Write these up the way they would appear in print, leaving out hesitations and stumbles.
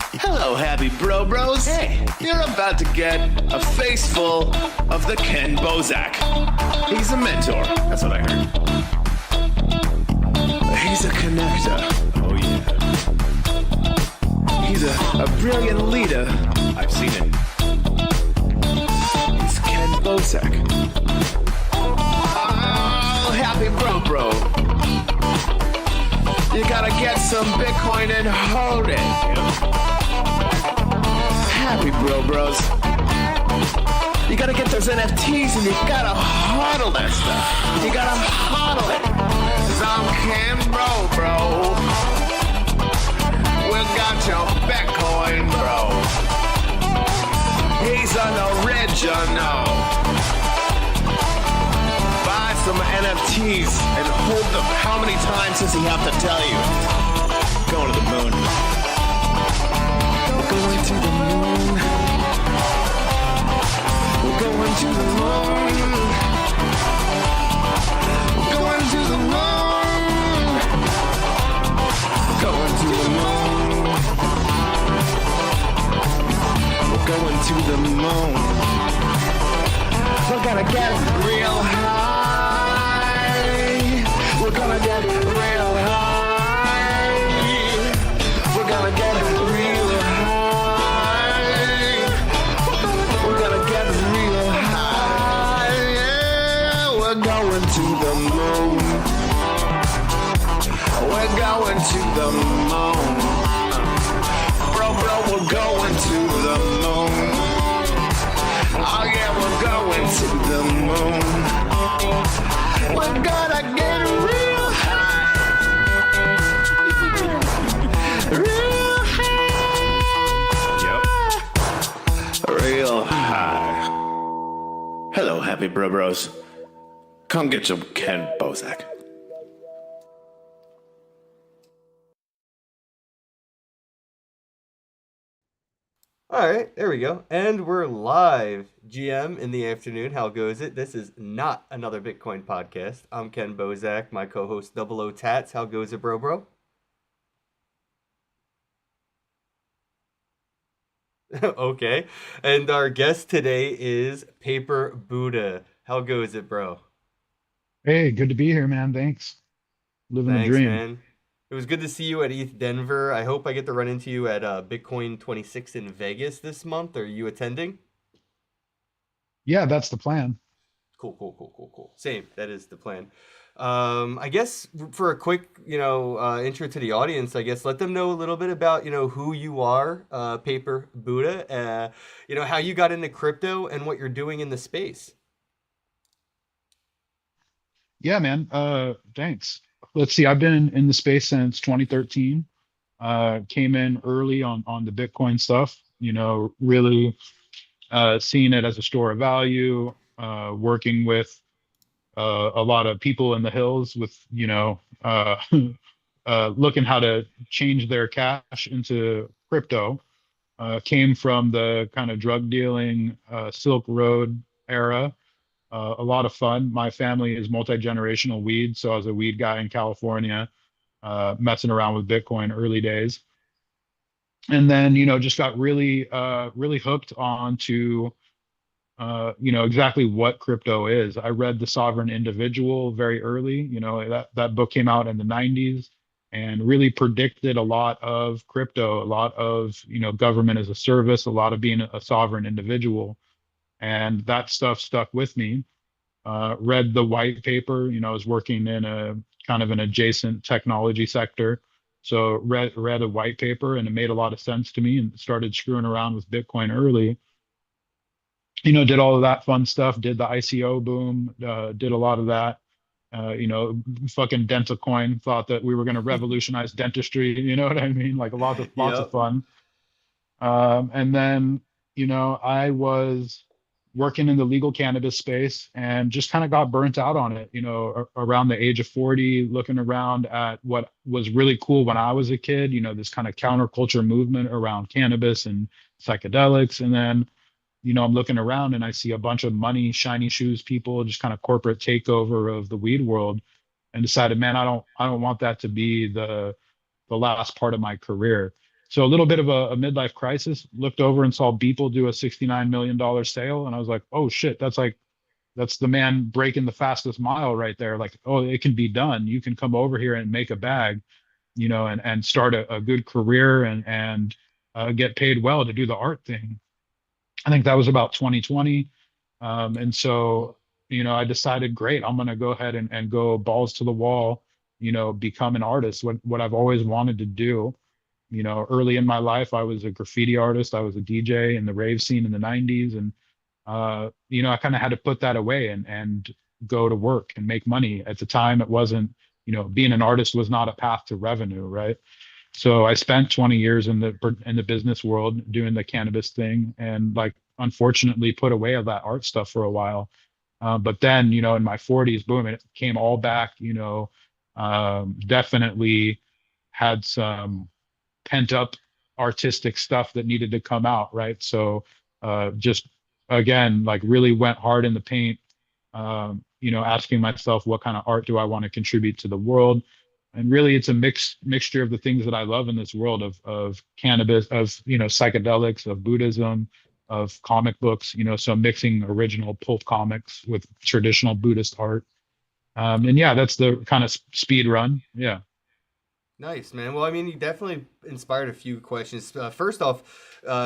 Hello, happy bros. Hey, you're about to get a face full of the Ken Bozak. He's a mentor. That's what I heard. He's a connector. Oh, yeah. He's a brilliant leader. I've seen it. He's Ken Bozak. Oh, happy bro. You gotta get some Bitcoin and hold it. Happy bros. You gotta get those NFTs and you gotta hodl that stuff. You gotta hodl it. Cause I'm Ken bro. We got your Bitcoin, bro. He's an original. Buy some NFTs and hold them. How many times does he have to tell you? Going to the moon. Going to the moon. We're going to the moon. We're going to the moon. Going to the moon. We're going to the moon. We're gonna get real high. We're gonna get real high. We're gonna get real high. We're gonna get real high. Yeah, we're going to the moon. We're going to the moon. Bro, we're going to the moon. Oh yeah, we're going to the moon. We're gonna get real high. Real high. Yep. Real high. Hello, happy bros. Come get some Ken Bozak. All right, there we go. And we're live, GM, in the afternoon. How goes it? This is not another Bitcoin podcast. I'm Ken Bozak, my co-host Double O Tats. How goes it, bro? Okay. And our guest today is Paper Buddha. How goes it, bro? Hey, good to be here, man. Thanks. Living the Thanks, dream. man. It was good to see you at ETH Denver. I hope I get to run into you at Bitcoin 26 in Vegas this month. Are you attending? Yeah, that's the plan. Cool. Same. That is the plan. I guess for a quick, intro to the audience, I guess let them know a little bit about, who you are, Paper Buddha, how you got into crypto and what you're doing in the space. Yeah, man. Thanks. Let's see. I've been in the space since 2013. Came in early on the Bitcoin stuff, really seeing it as a store of value, working with a lot of people in the hills with, looking how to change their cash into crypto. Came from the kind of drug dealing Silk Road era. A lot of fun. My family is multi-generational weed, so I was a weed guy in California, messing around with Bitcoin early days. And then, just got really hooked on to exactly what crypto is. I read The Sovereign Individual very early. That book came out in the 90s and really predicted a lot of crypto, a lot of, government as a service, a lot of being a sovereign individual. And that stuff stuck with me. Read the white paper. I was working in a kind of an adjacent technology sector. So read a white paper and it made a lot of sense to me and started screwing around with Bitcoin early. Did all of that fun stuff, did the ICO boom, did a lot of that. Fucking dental coin, thought that we were going to revolutionize dentistry. You know what I mean? Like lots of Yep. fun. And then, I was working in the legal cannabis space and just kind of got burnt out on it, around the age of 40, looking around at what was really cool when I was a kid, this kind of counterculture movement around cannabis and psychedelics. And then, I'm looking around and I see a bunch of money, shiny shoes people, just kind of corporate takeover of the weed world, and decided, man, I don't want that to be the last part of my career. So a little bit of a midlife crisis. Looked over and saw Beeple do a $69 million sale, and I was like, oh shit, that's the man breaking the fastest mile right there. Like, oh, it can be done. You can come over here and make a bag, and start a good career and get paid well to do the art thing. I think that was about 2020. And so, I decided, great, I'm going to go ahead and go balls to the wall, become an artist, what I've always wanted to do. Early in my life, I was a graffiti artist. I was a DJ in the rave scene in the 90s. And, I kind of had to put that away and go to work and make money. At the time, it wasn't, being an artist was not a path to revenue, right? So I spent 20 years in the business world doing the cannabis thing, and like unfortunately put away all that art stuff for a while. But then, in my 40s, boom, it came all back. Definitely had some pent up artistic stuff that needed to come out, right? So just again, like really went hard in the paint. Asking myself, what kind of art do I want to contribute to the world? And really, it's a mixture of the things that I love in this world of cannabis, of psychedelics, of Buddhism, of comic books. So mixing original pulp comics with traditional Buddhist art. And yeah, that's the kind of speed run. Yeah. Nice, man. Well, I mean, you definitely inspired a few questions. First off,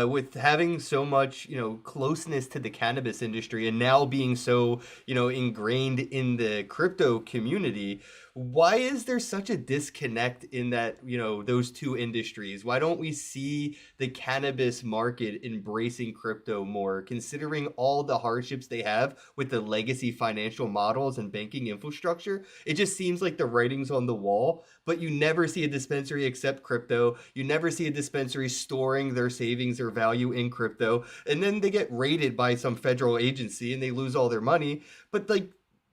with having so much, closeness to the cannabis industry and now being so, ingrained in the crypto community, why is there such a disconnect in that, those two industries? Why don't we see the cannabis market embracing crypto more, considering all the hardships they have with the legacy financial models and banking infrastructure? It just seems like the writing's on the wall, but you never see a dispensary accept crypto. You never see a dispensary storing their savings or value in crypto. And then they get raided by some federal agency and they lose all their money. But like,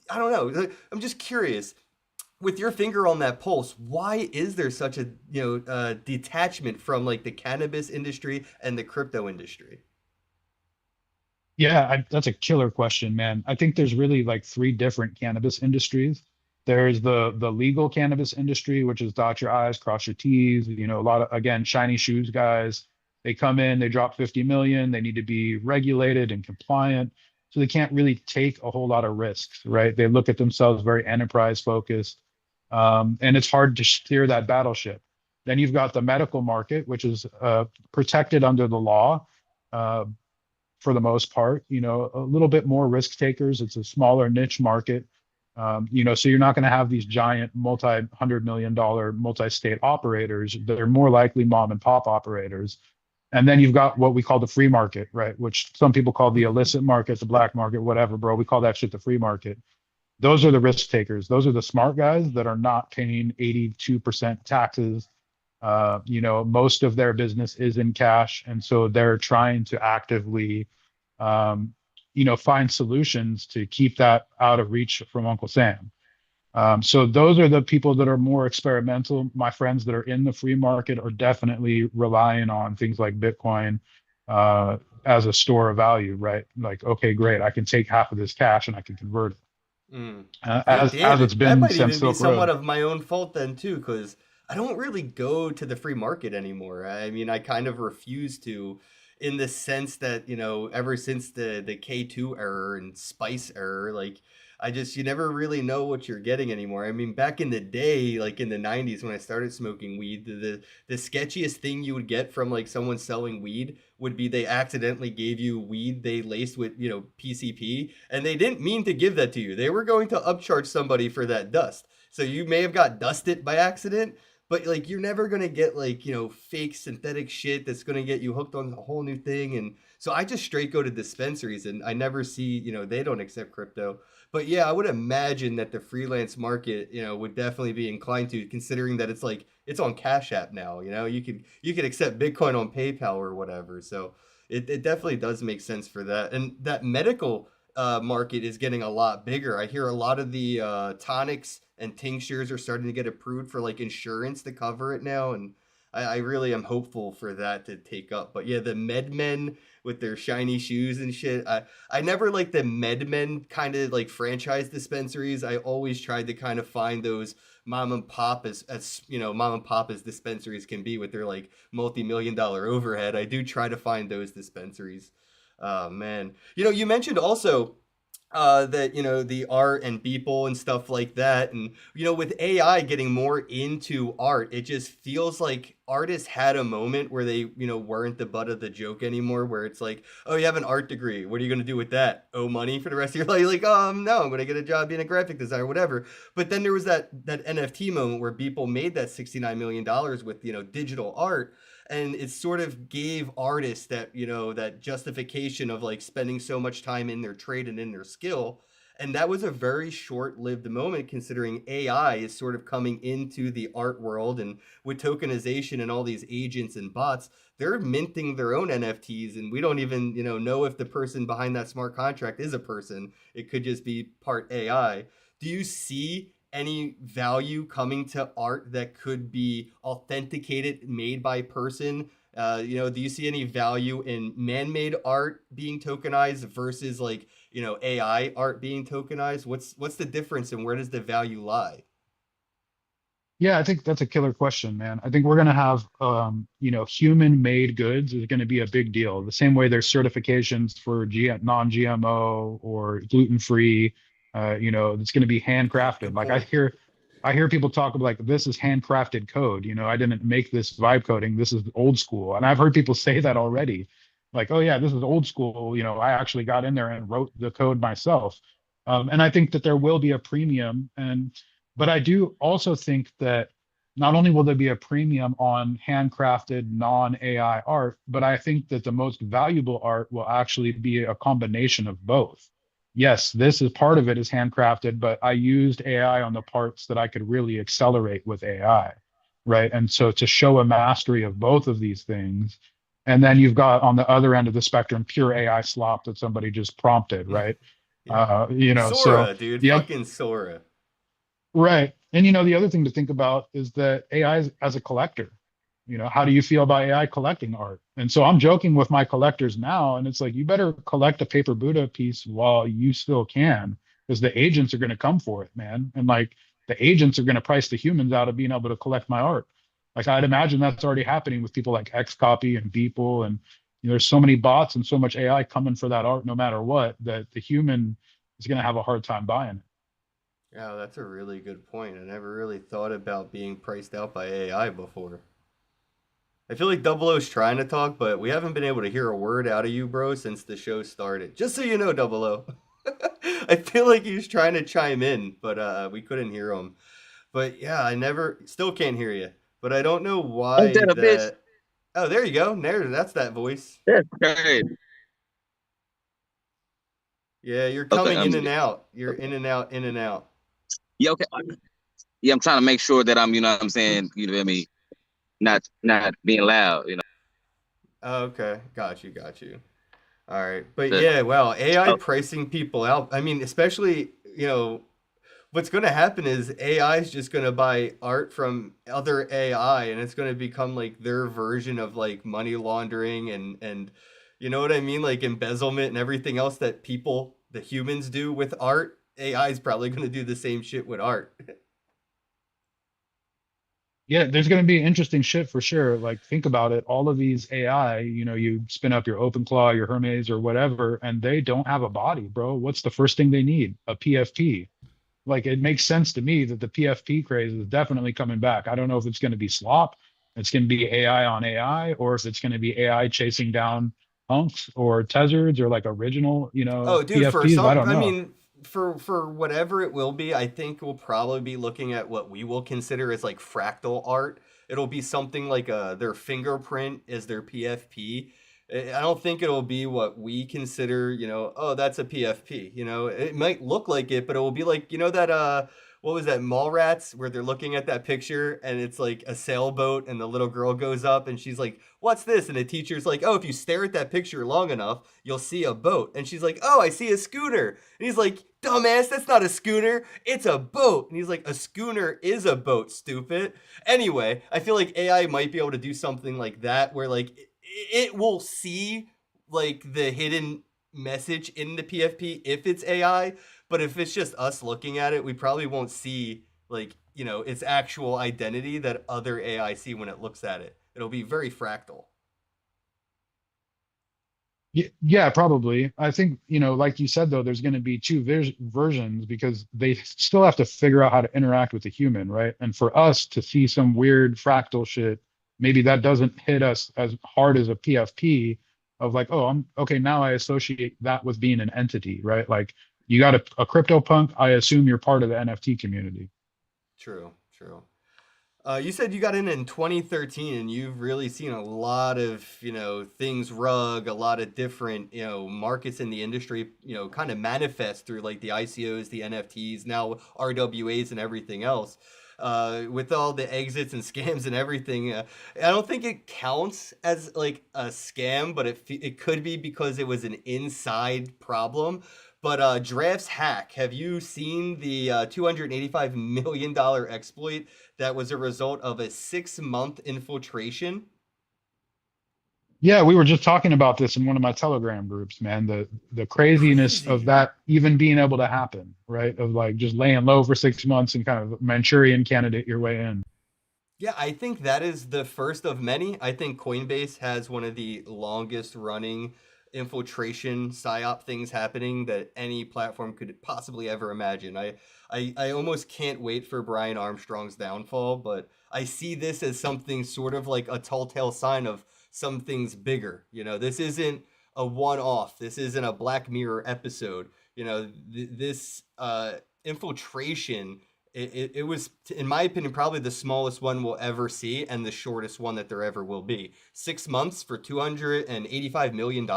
I don't know. I'm just curious. With your finger on that pulse, why is there such a detachment from like the cannabis industry and the crypto industry? Yeah, that's a killer question, man. I think there's really like three different cannabis industries. There's the legal cannabis industry, which is dot your I's, cross your T's, a lot of, again, shiny shoes guys. They come in, they drop 50 million, they need to be regulated and compliant. So they can't really take a whole lot of risks, right? They look at themselves very enterprise focused. And it's hard to steer that battleship. Then you've got the medical market, which is protected under the law. Uh, for the most part, a little bit more risk takers. It's a smaller niche market. So you're not going to have these giant multi-$100 million multi-state operators. They're more likely mom and pop operators. And then you've got what we call the free market, right? Which some people call the illicit market, the black market, whatever, bro. We call that shit the free market. Those are the risk takers. Those are the smart guys that are not paying 82% taxes. Most of their business is in cash. And so they're trying to actively, find solutions to keep that out of reach from Uncle Sam. So those are the people that are more experimental. My friends that are in the free market are definitely relying on things like Bitcoin as a store of value, right? Like, okay, great, I can take half of this cash and I can convert it. Mm. As it's That been might since even be Silk somewhat Road. of my own fault then too, because I don't really go to the free market anymore. I mean, I kind of refuse to, in the sense that ever since the K2 error and Spice error, like you never really know what you're getting anymore. I mean, back in the day, like in the '90s when I started smoking weed, the sketchiest thing you would get from like someone selling weed would be they accidentally gave you weed they laced with, PCP, and they didn't mean to give that to you. They were going to upcharge somebody for that dust. So you may have got dusted by accident, but like you're never gonna get like, fake synthetic shit that's gonna get you hooked on a whole new thing. And so I just straight go to dispensaries and I never see, they don't accept crypto. But yeah, I would imagine that the freelance market, would definitely be inclined to, considering that it's like it's on Cash App now. You could accept Bitcoin on PayPal or whatever. So it definitely does make sense for that. And that medical market is getting a lot bigger. I hear a lot of the tonics and tinctures are starting to get approved for like insurance to cover it now. And I really am hopeful for that to take up. But yeah, the MedMen with their shiny shoes and shit. I never liked the MedMen kind of like franchise dispensaries. I always tried to kind of find those mom and pop as you know, mom and pop as dispensaries can be with their like multi-million-dollar overhead. I do try to find those dispensaries. Oh man. You know, you mentioned also that you know the art and people and stuff like that, and you know with AI getting more into art, it just feels like artists had a moment where they you know weren't the butt of the joke anymore. Where it's like, oh, you have an art degree, what are you going to do with that? Owe money for the rest of your life? Like, no, I'm going to get a job being a graphic designer, whatever. But then there was that NFT moment where people made that $69 million with you know digital art, and it sort of gave artists that you know that justification of like spending so much time in their trade and in their skill, and that was a very short-lived moment considering AI is sort of coming into the art world, and with tokenization and all these agents and bots, they're minting their own NFTs, and we don't even you know if the person behind that smart contract is a person. It could just be part AI. Do you see any value coming to art that could be authenticated, made by person? You know, do you see any value in man-made art being tokenized versus like you know AI art being tokenized? What's the difference and where does the value lie? Yeah, I think that's a killer question, man. I think we're going to have, human made goods is going to be a big deal. The same way there's certifications for non-GMO or gluten-free, it's going to be Yeah, handcrafted. good Like point. I hear people talk about like this is handcrafted code. You know, I didn't make this vibe coding. This is old school. And I've heard people say that already. Like, oh yeah, this is old school. You know, I actually got in there and wrote the code myself. And I think that there will be a premium and but I do also think that not only will there be a premium on handcrafted non-AI art, but I think that the most valuable art will actually be a combination of both. Yes, this is part of it is handcrafted, but I used AI on the parts that I could really accelerate with AI, right? And so to show a mastery of both of these things, and then you've got on the other end of the spectrum pure AI slop that somebody just prompted, right? Yeah. So Sora, dude, the fucking Sora. Right. And the other thing to think about is that AI as a collector. How do you feel about AI collecting art? And so I'm joking with my collectors now, and it's like you better collect a paper Buddha piece while you still can, because the agents are going to come for it, man. And like the agents are going to price the humans out of being able to collect my art. Like I'd imagine that's already happening with people like Xcopy and Beeple, and there's so many bots and so much AI coming for that art, no matter what, that the human is going to have a hard time buying it. Yeah, that's a really good point. I never really thought about being priced out by AI before. I feel like Double O's trying to talk, but we haven't been able to hear a word out of you, bro, since the show started. Just so you know, Double O. I feel like he was trying to chime in, but we couldn't hear him. But yeah, I never, still can't hear you. But I don't know Ain't why that a bitch? that. Oh, there you go. That's that voice. That's crazy. Yeah, you're Okay, coming in and out. You're in and out, in and out. yeah, okay. Yeah, I'm trying to make sure that I'm, you know what I'm saying, you know what I mean, not being loud, you know. Oh, okay, got you. All right, but But, yeah, well, AI oh, pricing people out. I mean, especially you know what's going to happen is AI is just going to buy art from other AI, and it's going to become like their version of like money laundering and you know what I mean, like embezzlement and everything else that people, the humans, do with art. AI is probably going to do the same shit with art. Yeah, there's going to be interesting shit for sure. Like, think about it. All of these AI, you spin up your OpenClaw, your Hermes, or whatever, and they don't have a body, bro. What's the first thing they need? A PFP. Like, it makes sense to me that the PFP craze is definitely coming back. I don't know if it's going to be slop, it's going to be AI on AI, or if it's going to be AI chasing down punks or tezzards or like original, Oh, dude, for PFPs. I some, don't I know. mean, for whatever it will be, I think we'll probably be looking at what we will consider as like fractal art. It'll be something like their fingerprint is their PFP. I don't think it'll be what we consider, you know, oh, that's a PFP. You know, it might look like it, but it will be like, you know, that what was that, Mallrats, where they're looking at that picture and it's like a sailboat and the little girl goes up and she's like, what's this? And the teacher's like, if you stare at that picture long enough, you'll see a boat. And she's like, oh, I see a scooter. And he's like, dumbass, that's not a schooner, it's a boat. And he's like, a schooner is a boat, stupid. Anyway, I feel like AI might be able to do something like that where like it will see like the hidden message in the PFP if it's AI, but if it's just us looking at it, we probably won't see like, its actual identity that other AI see when it looks at it. It'll be very fractal. Yeah, probably. I think, like you said, though, there's going to be two versions because they still have to figure out how to interact with the human, right? And for us to see some weird fractal shit, maybe that doesn't hit us as hard as a PFP of like, oh, I'm okay. Now I associate that with being an entity, right? Like you got a crypto punk. I assume you're part of the NFT community. True, true. You said you got in 2013, and you've really seen a lot of, things rug, a lot of different, markets in the industry, kind of manifest through like the ICOs, the NFTs, now RWAs and everything else. With all the exits and scams and everything, I don't think it counts as like a scam, but it could be because it was an inside problem. But Drafts Hack, have you seen the $285 million exploit that was a result of a 6-month infiltration? Yeah, we were just talking about this in one of my Telegram groups, man. The craziness of Crazy. that even being able to happen, right? Of like just laying low for 6 months and kind of Manchurian candidate your way in. Yeah, I think that is the first of many. I think Coinbase has one of the longest running infiltration psyop things happening that any platform could possibly ever imagine. I almost can't wait for Brian Armstrong's downfall, but I see this as something sort of like a telltale sign of something's bigger. This isn't a one-off. This isn't a Black Mirror episode. This infiltration, it was, in my opinion, probably the smallest one we'll ever see and the shortest one that there ever will be. 6 months for $285 million.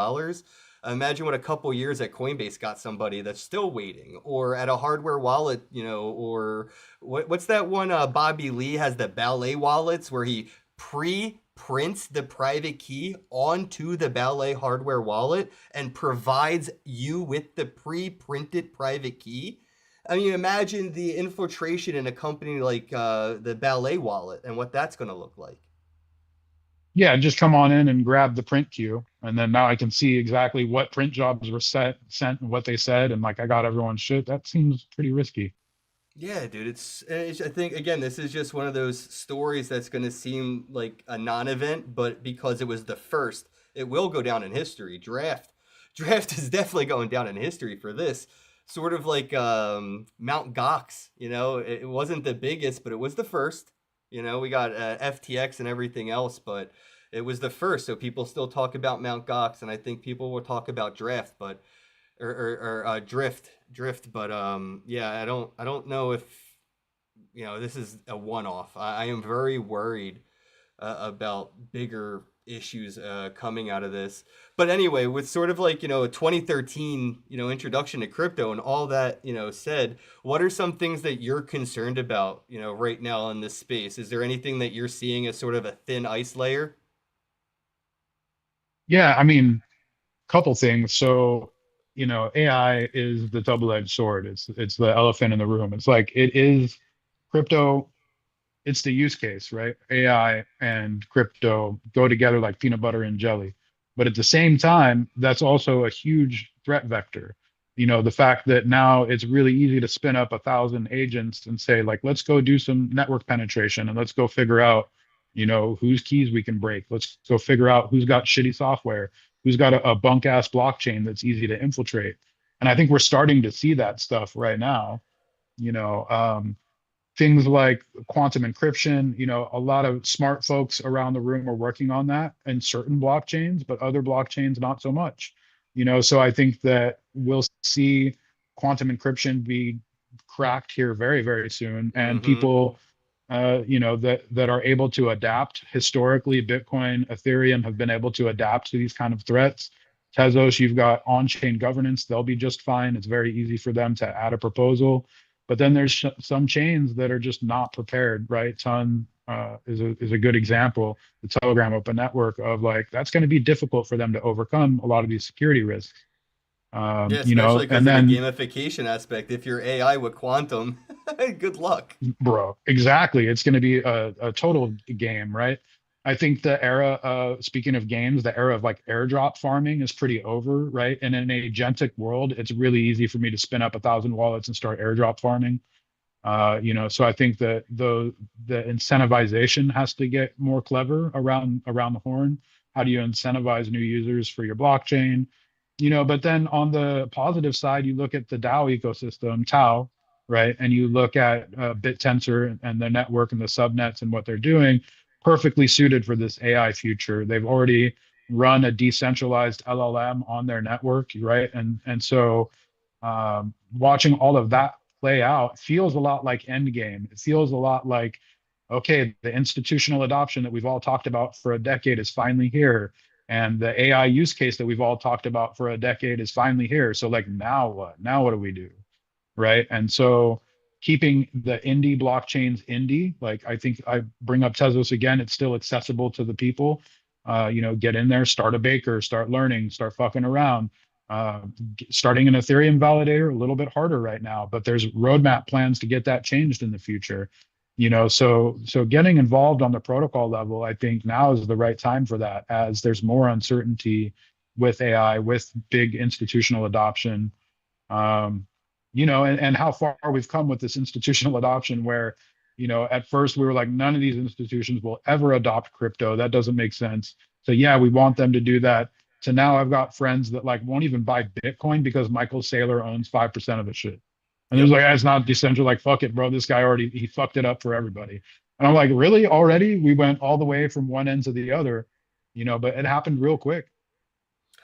Imagine what a couple years at Coinbase got somebody that's still waiting, or at a hardware wallet, or what's that one? Bobby Lee has the Ballet wallets where he pre-prints the private key onto the Ballet hardware wallet and provides you with the pre-printed private key. I mean, imagine the infiltration in a company like the Ballet wallet and what that's going to look like. Yeah, just come on in and grab the print queue. And then now I can see exactly what print jobs were sent and what they said. And like I got everyone's shit. That seems pretty risky. Yeah, dude, I think again, this is just one of those stories that's going to seem like a non-event, but because it was the first, it will go down in history. Draft is definitely going down in history for this. Sort of like Mount Gox, it wasn't the biggest, but it was the first. We got FTX and everything else, but it was the first. So people still talk about Mount Gox, and I think people will talk about Draft, but or drift. But yeah, I don't know if this is a one-off. I am very worried about bigger issues coming out of this. But anyway, with sort of like, a 2013, introduction to crypto and all that, said, what are some things that you're concerned about, right now in this space? Is there anything that you're seeing as sort of a thin ice layer? Yeah, I mean, couple things. So, AI is the double-edged sword. It's the elephant in the room. It's like it is crypto, it's the use case, right? AI and crypto go together like peanut butter and jelly. But at the same time, that's also a huge threat vector. The fact that now it's really easy to spin up 1,000 agents and say, like, let's go do some network penetration and let's go figure out, whose keys we can break. Let's go figure out who's got shitty software, who's got a bunk ass blockchain that's easy to infiltrate. And I think we're starting to see that stuff right now. You know, things like quantum encryption, a lot of smart folks around the room are working on that in certain blockchains, but other blockchains not so much. So I think that we'll see quantum encryption be cracked here very, very soon, and Mm-hmm. people that are able to adapt. Historically, Bitcoin, Ethereum have been able to adapt to these kind of threats. Tezos, you've got on-chain governance, they'll be just fine. It's very easy for them to add a proposal. But then there's some chains that are just not prepared, right? Ton is a good example. The Telegram Open Network of like that's going to be difficult for them to overcome a lot of these security risks. Yeah, You know, especially because and of the then, gamification aspect. If you're AI with quantum, good luck. bro, exactly, it's going to be a total game, right? I think the era speaking of games, the era of like airdrop farming is pretty over, right? And in an agentic world, it's really easy for me to spin up 1,000 wallets and start airdrop farming. You know, so I think that the incentivization has to get more clever around the horn. How do you incentivize new users for your blockchain? You know, but then on the positive side, you look at the DAO ecosystem, Tau, right? And you look at BitTensor and the network and the subnets and what they're doing, perfectly suited for this AI future. They've already run a decentralized LLM on their network, right? And so watching all of that play out feels a lot like Endgame. It feels a lot like, okay, the institutional adoption that we've all talked about for a decade is finally here. And the AI use case that we've all talked about for a decade is finally here. So, like, now what? Now what do we do? Right. And so keeping the indie blockchains indie, like I think I bring up Tezos again, it's still accessible to the people. You know, get in there, start a baker, start learning, start fucking around. Uh, Starting an Ethereum validator, a little bit harder right now, but there's roadmap plans to get that changed in the future. You know, so getting involved on the protocol level, I think now is the right time for that, as there's more uncertainty with AI, with big institutional adoption. Um, you know, and how far we've come with this institutional adoption where, you know, at first we were like, none of these institutions will ever adopt crypto. That doesn't make sense. So yeah, we want them to do that. So now I've got friends that like won't even buy Bitcoin because Michael Saylor owns 5% of the shit. And there's Yep. like, it's not decentralized. Like, fuck it, bro. This guy already, he fucked it up for everybody. And I'm like, really? Already? We went all the way from one end to the other, you know, but it happened real quick.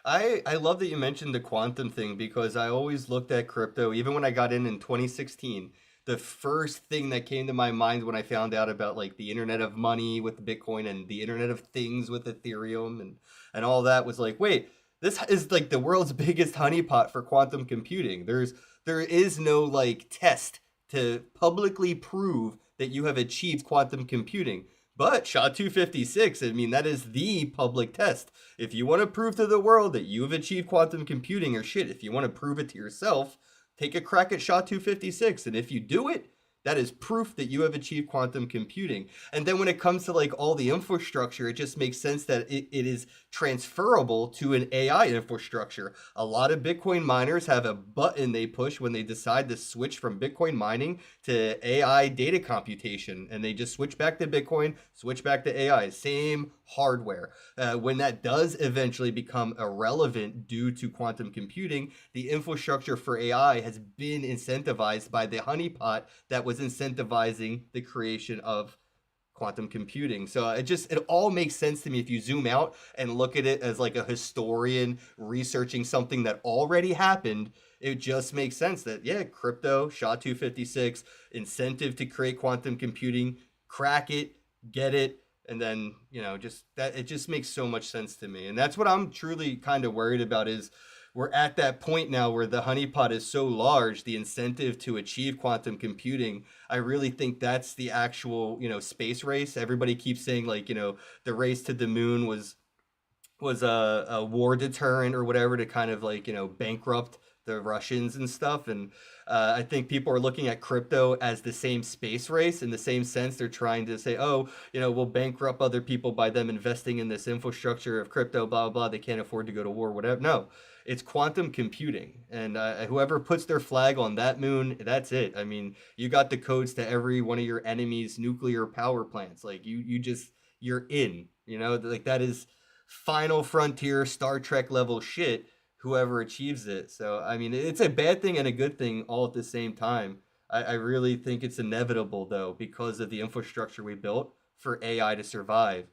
I love that you mentioned the quantum thing because I always looked at crypto, even when I got in 2016. The first thing that came to my mind when I found out about like the Internet of Money with Bitcoin and the Internet of Things with Ethereum and all that was like, wait, this is like the world's biggest honeypot for quantum computing. There is no like test to publicly prove that you have achieved quantum computing. But SHA-256, I mean, that is the public test. If you want to prove to the world that you have achieved quantum computing or shit, if you want to prove it to yourself, take a crack at SHA-256. And if you do it, that is proof that you have achieved quantum computing. And then when it comes to like all the infrastructure, it just makes sense that it is transferable to an AI infrastructure. A lot of Bitcoin miners have a button they push when they decide to switch from Bitcoin mining to AI data computation. And they just switch back to Bitcoin, switch back to AI. Same hardware. When that does eventually become irrelevant due to quantum computing, the infrastructure for AI has been incentivized by the honeypot that was incentivizing the creation of quantum computing. So it all makes sense to me if you zoom out and look at it as like a historian researching something that already happened. It just makes sense that yeah, crypto, SHA-256, incentive to create quantum computing, crack it, get it, and then just that it just makes so much sense to me. And that's what I'm truly kind of worried about is we're at that point now where the honeypot is so large, the incentive to achieve quantum computing. I really think that's the actual, space race. Everybody keeps saying like, the race to the moon was a war deterrent or whatever to kind of like, bankrupt the Russians and stuff. And I think people are looking at crypto as the same space race in the same sense. They're trying to say, oh, we'll bankrupt other people by them investing in this infrastructure of crypto, blah, blah, blah. They can't afford to go to war, whatever. No, it's quantum computing. And whoever puts their flag on that moon, that's it. I mean, you got the codes to every one of your enemies' nuclear power plants. Like you're in, like that is final frontier Star Trek level shit, whoever achieves it. So, I mean, it's a bad thing and a good thing all at the same time. I really think it's inevitable, though, because of the infrastructure we built for AI to survive.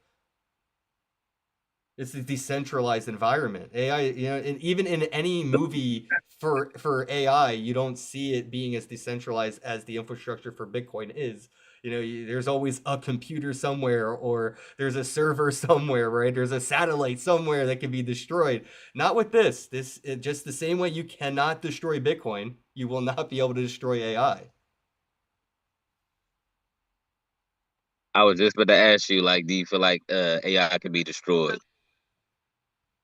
It's a decentralized environment. AI, and even in any movie for AI, you don't see it being as decentralized as the infrastructure for Bitcoin is. There's always a computer somewhere, or there's a server somewhere, right? There's a satellite somewhere that can be destroyed. Not with this. Just the same way you cannot destroy Bitcoin, you will not be able to destroy AI. I was just about to ask you, like, do you feel like AI can be destroyed?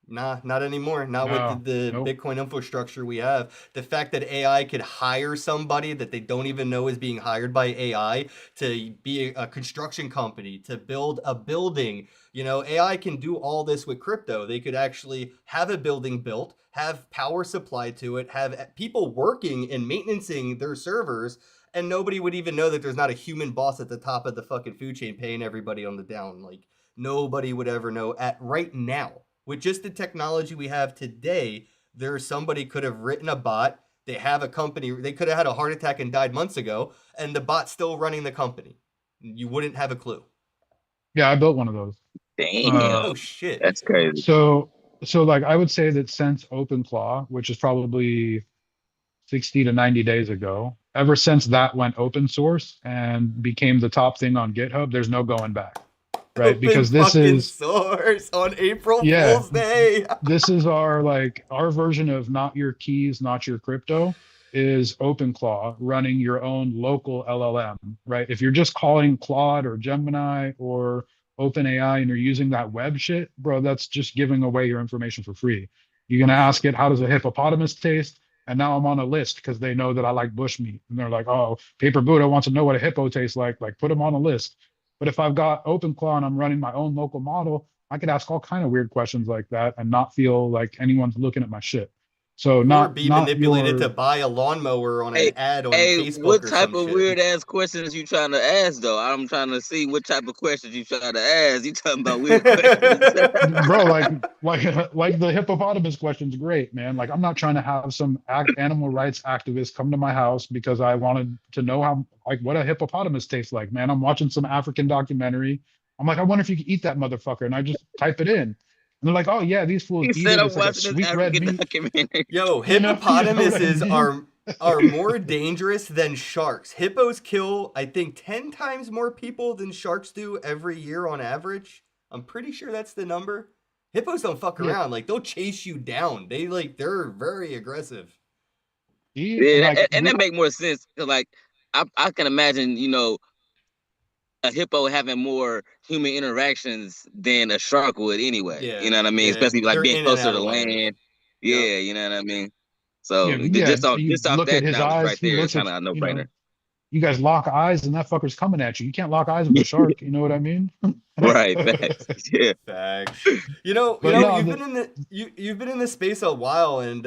Nah, not anymore. Not with No, the nope. Bitcoin infrastructure we have. The fact that AI could hire somebody that they don't even know is being hired by AI to be a construction company, to build a building. You know, AI can do all this with crypto. They could actually have a building built, have power supplied to it, have people working and maintaining their servers, and nobody would even know that there's not a human boss at the top of the fucking food chain paying everybody on the down. Like, nobody would ever know at right now. With just the technology we have today, there's somebody could have written a bot. They have a company. They could have had a heart attack and died months ago, and the bot's still running the company. You wouldn't have a clue. Yeah, I built one of those. Uh, Oh Damn, shit. that's crazy. so like I would say that since OpenClaw, which is probably 60 to 90 days ago, ever since that went open source and became the top thing on GitHub, there's no going back, right? Open Because this fucking is, source on April yeah, Fool's Day. this is our like our version of not your keys, not your crypto is OpenClaw running your own local LLM, right? If you're just calling Claude or Gemini or OpenAI and you're using that web shit, bro, that's just giving away your information for free. You're Oh gonna shit. ask it, how does a hippopotamus taste? And now I'm on a list because they know that I like bushmeat. And they're like, oh, Paper Buddha wants to know what a hippo tastes like. Like, put them on a list. But if I've got OpenClaw and I'm running my own local model, I could ask all kind of weird questions like that and not feel like anyone's looking at my shit. So Or not be manipulated to your buy a lawnmower on an Hey, ad on hey, Facebook what or type some of shit. weird ass questions you trying to ask though? I'm trying to see what type of questions you trying to ask. You talking about weird questions? bro, like the hippopotamus question's great, man. Like I'm not trying to have some animal rights activist come to my house because I wanted to know how like what a hippopotamus tastes like, man. I'm watching some African documentary. I'm like, I wonder if you could eat that motherfucker. And I just type it in. And they're like, oh yeah, these fools He eat said it. I'm It's like a watching this sweet red African meat. documentary. Yo, You know what I hippopotamuses mean? are more dangerous than sharks. Hippos kill, I think, 10 times more people than sharks do every year on average. I'm pretty sure that's the number. Hippos don't fuck Yeah. around. Like, they'll chase you down. They're very aggressive. Yeah, Like and that make more sense. 'Cause, like, I can imagine, a hippo having more human interactions than a shark would anyway. You Yeah, know what I mean? yeah. Especially like They're being in and closer out to of land. land. Yep. Yeah, you know what I mean. yeah, So yeah. You just off look at that his knowledge eyes, right he there is looks at, kind of a no brainer. you guys lock eyes and that fucker's coming at you. You can't lock eyes with a shark, you know what I mean? Right, facts. Yeah. Facts. But no, the, You've been in this space a while, and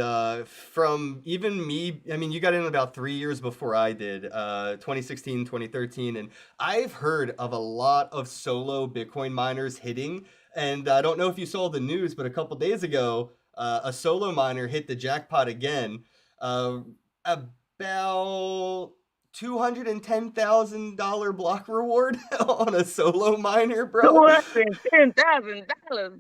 from even me, I mean, you got in about 3 years before I did, 2016, 2013, and I've heard of a lot of solo Bitcoin miners hitting. And I don't know if you saw the news, but a couple days ago, a solo miner hit the jackpot again. Uh, about $210,000 block reward on a solo miner, bro. $210,000.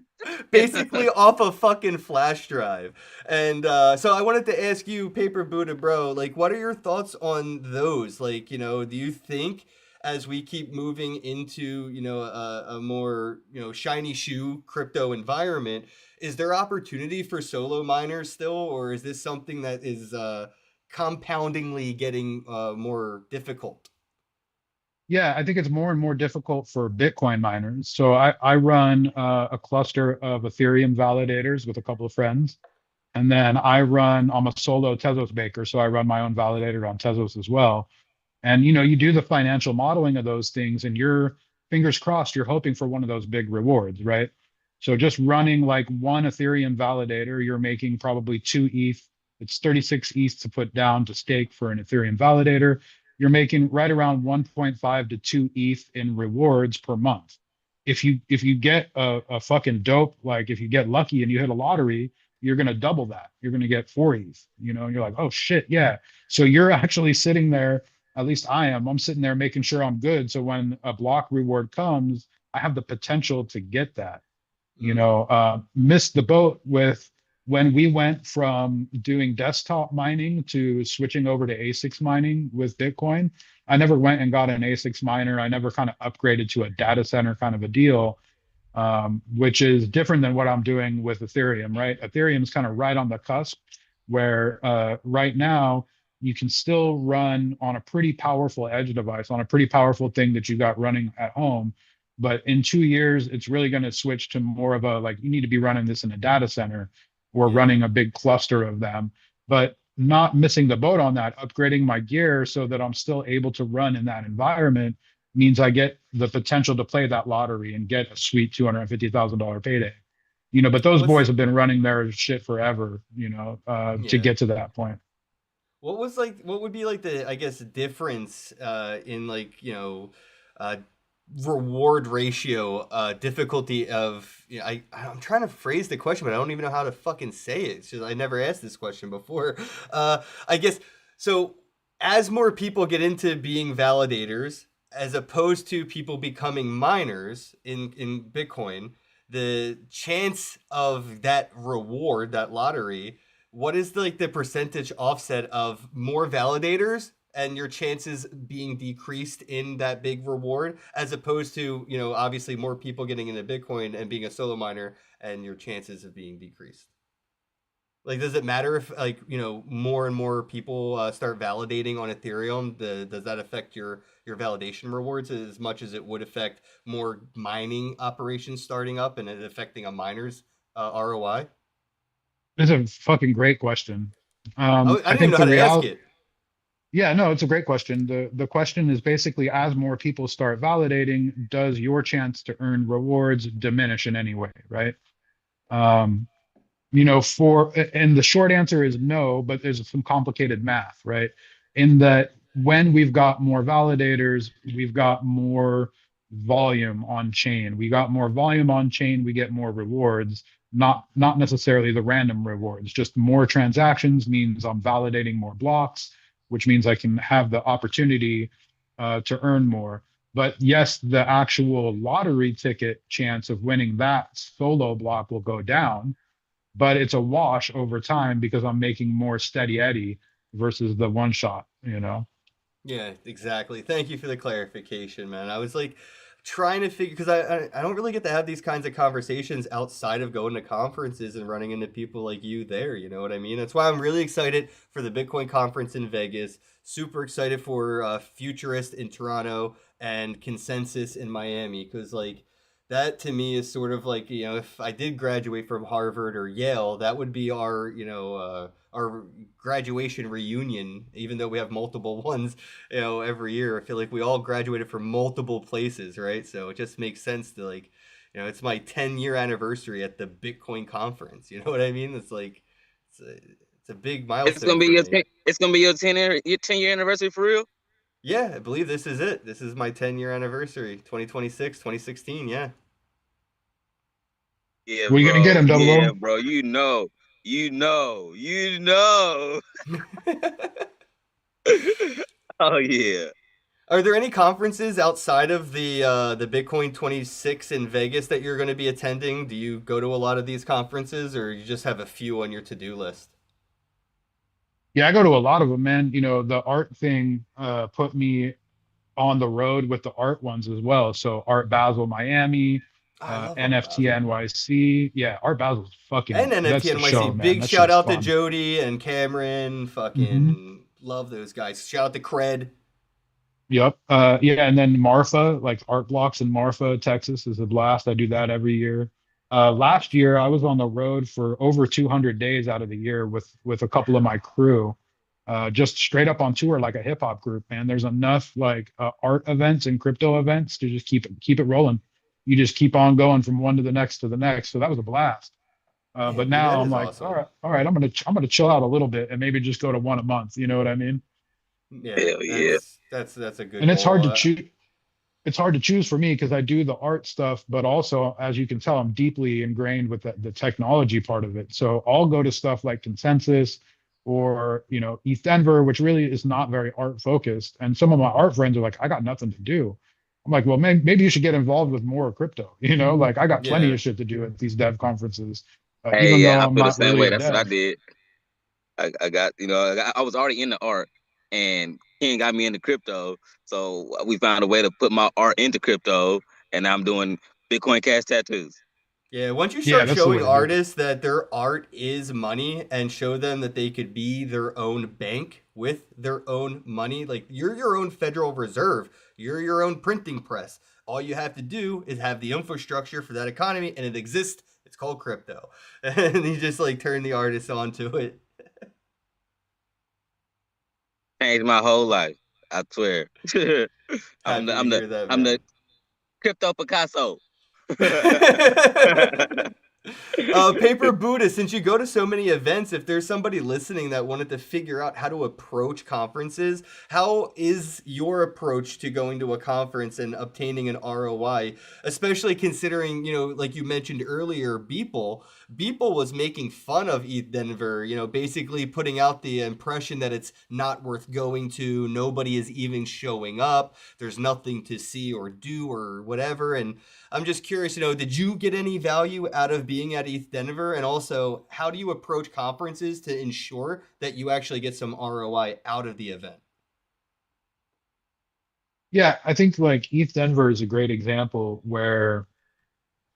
Basically off a fucking flash drive. And so I wanted to ask you, Paper Buddha, bro, like, what are your thoughts on those? Like, do you think as we keep moving into, a more, shiny shoe crypto environment, is there opportunity for solo miners still, or is this something that is compoundingly getting more difficult? yeah, I think it's more and more difficult for Bitcoin miners. So I run a cluster of Ethereum validators with a couple of friends. And then I'm a solo Tezos maker. So I run my own validator on Tezos as well. And you do the financial modeling of those things and you're fingers crossed, you're hoping for one of those big rewards, right? So just running like one Ethereum validator, you're making probably 2 ETH. It's 36 ETH to put down to stake for an Ethereum validator. You're making right around 1.5 to 2 ETH in rewards per month. If you get a fucking dope, like if you get lucky and you hit a lottery, you're gonna double that. You're gonna get 4 ETH, and you're like, oh shit, yeah. So you're actually sitting there, at least I am. I'm sitting there making sure I'm good. So when a block reward comes, I have the potential to get that. Mm-hmm. Missed the boat with when we went from doing desktop mining to switching over to ASICs mining with Bitcoin. I never went and got an ASICs miner. I never kind of upgraded to a data center kind of a deal, which is different than what I'm doing with Ethereum, right? Ethereum is kind of right on the cusp where right now you can still run on a pretty powerful edge device, on a pretty powerful thing that you got running at home. But in 2 years, it's really going to switch to more of a like you need to be running this in a data center or Yeah. running a big cluster of them, but not missing the boat on that, upgrading my gear so that I'm still able to run in that environment means I get the potential to play that lottery and get a sweet $250,000 payday. But those What's boys have been running their shit forever, to yeah. get to that point. What would be like the, I guess, difference in like, uh reward ratio, difficulty of, I'm trying to phrase the question, but I don't even know how to fucking say it. It's just I never asked this question before. I guess so as more people get into being validators as opposed to people becoming miners in Bitcoin, the chance of that reward, that lottery, what is the percentage offset of more validators and your chances being decreased in that big reward as opposed to, obviously more people getting into Bitcoin and being a solo miner and your chances of being decreased? Like, does it matter if, like, more and more people start validating on Ethereum? Does that affect your validation rewards as much as it would affect more mining operations starting up and it affecting a miner's ROI? It's a fucking great question. I I don't even think know how the to ask reality, it. yeah, no, it's a great question. The question is basically as more people start validating, does your chance to earn rewards diminish in any way, right? Um, and the short answer is no, but there's some complicated math, right? In that when we've got more validators, we've got more volume on chain. We got more volume on chain, we get more rewards, not necessarily the random rewards. Just more transactions means I'm validating more blocks, which means I can have the opportunity to earn more. But yes, the actual lottery ticket chance of winning that solo block will go down, but it's a wash over time because I'm making more steady Eddie versus the one shot. Yeah, exactly. Thank you for the clarification, man. I was like trying to figure because I don't really get to have these kinds of conversations outside of going to conferences and running into people like you there. You know what I mean? That's why I'm really excited for the Bitcoin conference in Vegas. Super excited for Futurist in Toronto and Consensus in Miami because like that to me is sort of like, if I did graduate from Harvard or Yale, that would be our graduation reunion, even though we have multiple ones, every year. I feel like we all graduated from multiple places, right? So it just makes sense to like, it's my 10-year anniversary at the Bitcoin conference. You know what I mean? It's like, it's a big It's milestone gonna be for your me. it's gonna be your 10 year anniversary for real. Yeah, I believe this is it. This is my 10-year anniversary, 2026, 2016. Yeah. Yeah, We're gonna get bro. him, Double Yeah, O. bro. You know. Oh yeah. Are there any conferences outside of the Bitcoin 26 in Vegas that you're going to be attending? Do you go to a lot of these conferences, or you just have a few on your to-do list? Yeah, I go to a lot of them, man. The art thing put me on the road with the art ones as well. So Art Basel Miami, I love Art NFT Basel. NYC. Yeah, Art Basel's And fucking NFT that's the NYC. show, man. Big That shout shit's out to fun. Jody and Cameron. Hmm. Fucking love those guys. Shout out to Cred. Yep. Yeah, and then Marfa, like Art Blocks in Marfa, Texas is a blast. I do that every year. Last year I was on the road for over 200 days out of the year with a couple of my crew, just straight up on tour like a hip hop group, man. There's enough like art events and crypto events to just keep it rolling. You just keep on going from one to the next to the next. So that was a blast. But Man, dude, now that I'm is like, awesome. all right, I'm gonna chill out a little bit and maybe just go to one a month. You know what I mean? Yeah, Hell yeah. that's a good And it's goal. hard to choose. It's hard to choose for me because I do the art stuff, but also, as you can tell, I'm deeply ingrained with the technology part of it. So I'll go to stuff like Consensus or, East Denver, which really is not very art focused. And some of my art friends are like, I got nothing to do. I'm like, well, maybe you should get involved with more crypto. Like I got plenty Yeah. of shit to do at these dev conferences, Hey, even yeah, though I I'm feel the not same really way. a That's what I dev. did. I got, I was already into art, and Ken got me into crypto. So we found a way to put my art into crypto, and now I'm doing Bitcoin Cash tattoos. Yeah, once you Yeah, start that's the way showing to do it. artists that their art is money and show them that they could be their own bank with their own money, like you're your own Federal Reserve, you're your own printing press. All you have to do is have the infrastructure for that economy, and it exists. It's called crypto. And he just like turned the artists onto it. Changed my whole life. I swear. I'm Happy the to I'm the hear that, I'm man. the crypto Picasso. Paper Buddha, since you go to so many events, if there's somebody listening that wanted to figure out how to approach conferences, how is your approach to going to a conference and obtaining an ROI? Especially considering, like you mentioned earlier, Beeple was making fun of ETH Denver, basically putting out the impression that it's not worth going to, nobody is even showing up, there's nothing to see or do or whatever. And I'm just curious, did you get any value out of being at ETH Denver? And also, how do you approach conferences to ensure that you actually get some ROI out of the event? Yeah, I think like ETH Denver is a great example where,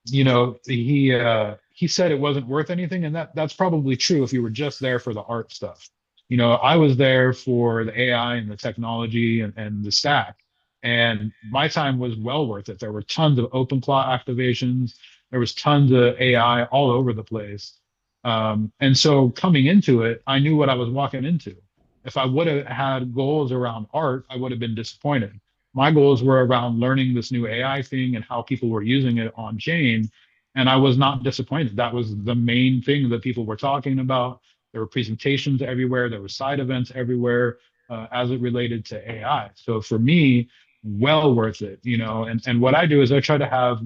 he said it wasn't worth anything, and that's probably true if you were just there for the art stuff. I was there for the AI and the technology and the stack, and my time was well worth it. There were tons of open plot activations, there was tons of AI all over the place. And so coming into it, I knew what I was walking into. If I would have had goals around art, I would have been disappointed. My goals were around learning this new AI thing and how people were using it on chain. And I was not disappointed. That was the main thing that people were talking about. There were presentations everywhere, there were side events everywhere as it related to AI. So for me, well worth it, and what I do is I try to have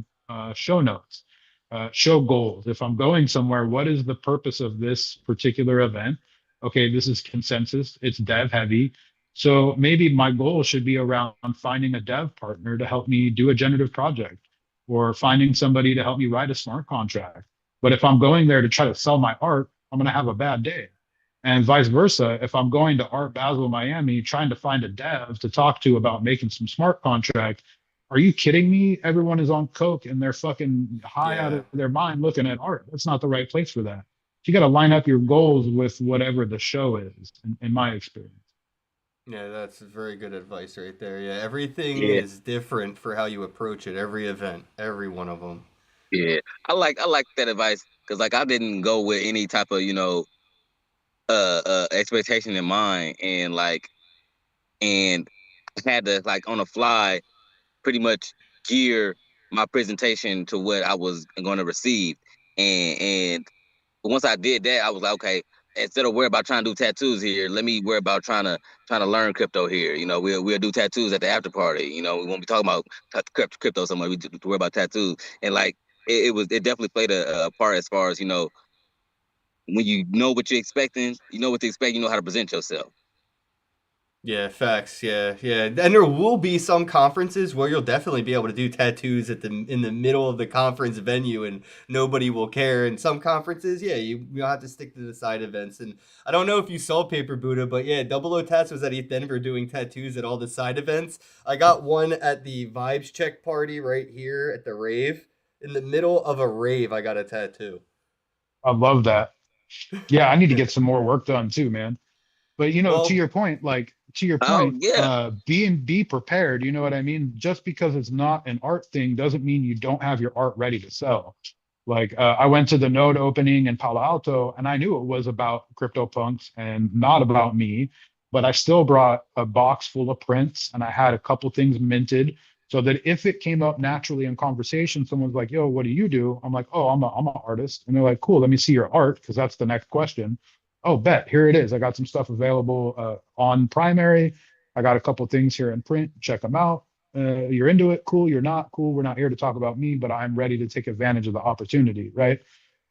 show notes, show goals. If I'm going somewhere, what is the purpose of this particular event? Okay, this is consensus, it's dev heavy. So maybe my goal should be around finding a dev partner to help me do a generative project or finding somebody to help me write a smart contract. But if I'm going there to try to sell my art, I'm going to have a bad day. And vice versa, if I'm going to Art Basel, Miami, trying to find a dev to talk to about making some smart contract, are you kidding me? Everyone is on coke and they're fucking high out Yeah. of their mind looking at art. That's not the right place for that. You got to line up your goals with whatever the show is, in my experience. Yeah, that's very good advice right there. Yeah, everything Yeah, is different for how you approach it. Every event, every one of them. yeah. I like that advice because like I didn't go with any type of expectation in mind, and I had to like on the fly pretty much gear my presentation to what I was going to receive. And once I did that, I was like, okay, instead of worry about trying to do tattoos here, let me worry about trying to learn crypto here. We'll do tattoos at the after party. We won't be talking about crypto so much. We just worry about tattoos. And like it definitely played a part as far as when you know what you're expecting, you know what to expect, you know how to present yourself. Yeah, facts. Yeah, yeah. And there will be some conferences where you'll definitely be able to do tattoos in the middle of the conference venue, and nobody will care. And some conferences, yeah, you'll have to stick to the side events. And I don't know if you saw Paper Buddha, but yeah, Double O Tats was at ETH Denver doing tattoos at all the side events. I got one at the Vibes Check party right here at the rave. In the middle of a rave, I got a tattoo. I love that. Yeah, I need to get some more work done too, man. But to Well, your point, Oh yeah, be prepared. You know what I mean? Just because it's not an art thing doesn't mean you don't have your art ready to sell. Like I went to the node opening in Palo Alto, and I knew it was about CryptoPunks and not about me, but I still brought a box full of prints, and I had a couple things minted so that if it came up naturally in conversation, someone's like, "Yo, what do you do?" I'm like, "Oh, I'm an artist," and they're like, "Cool, let me see your art," because that's the next question. Oh, bet, here it is. I got some stuff available on primary. I got a couple things here in print. Check them out. You're into it, cool. You're not, cool. We're not here to talk about me, but I'm ready to take advantage of the opportunity, right?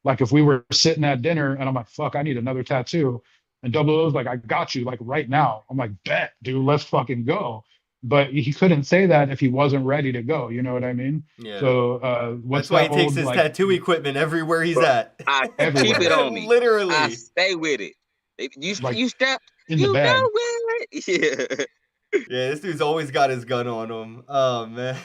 Like if we were sitting at dinner and I'm like, fuck, I need another tattoo, and Double O's like, I got you, like right now. I'm like, bet, dude, let's fucking go. But he couldn't say that if he wasn't ready to go. You know what I mean? yeah. So That's what's why he that takes old his like tattoo equipment everywhere he's bro. at. I keep it everywhere, on me. I Literally. stay with it. like You strapped, in the you know bag? it. Yeah, this dude's always got his gun on him. Oh man.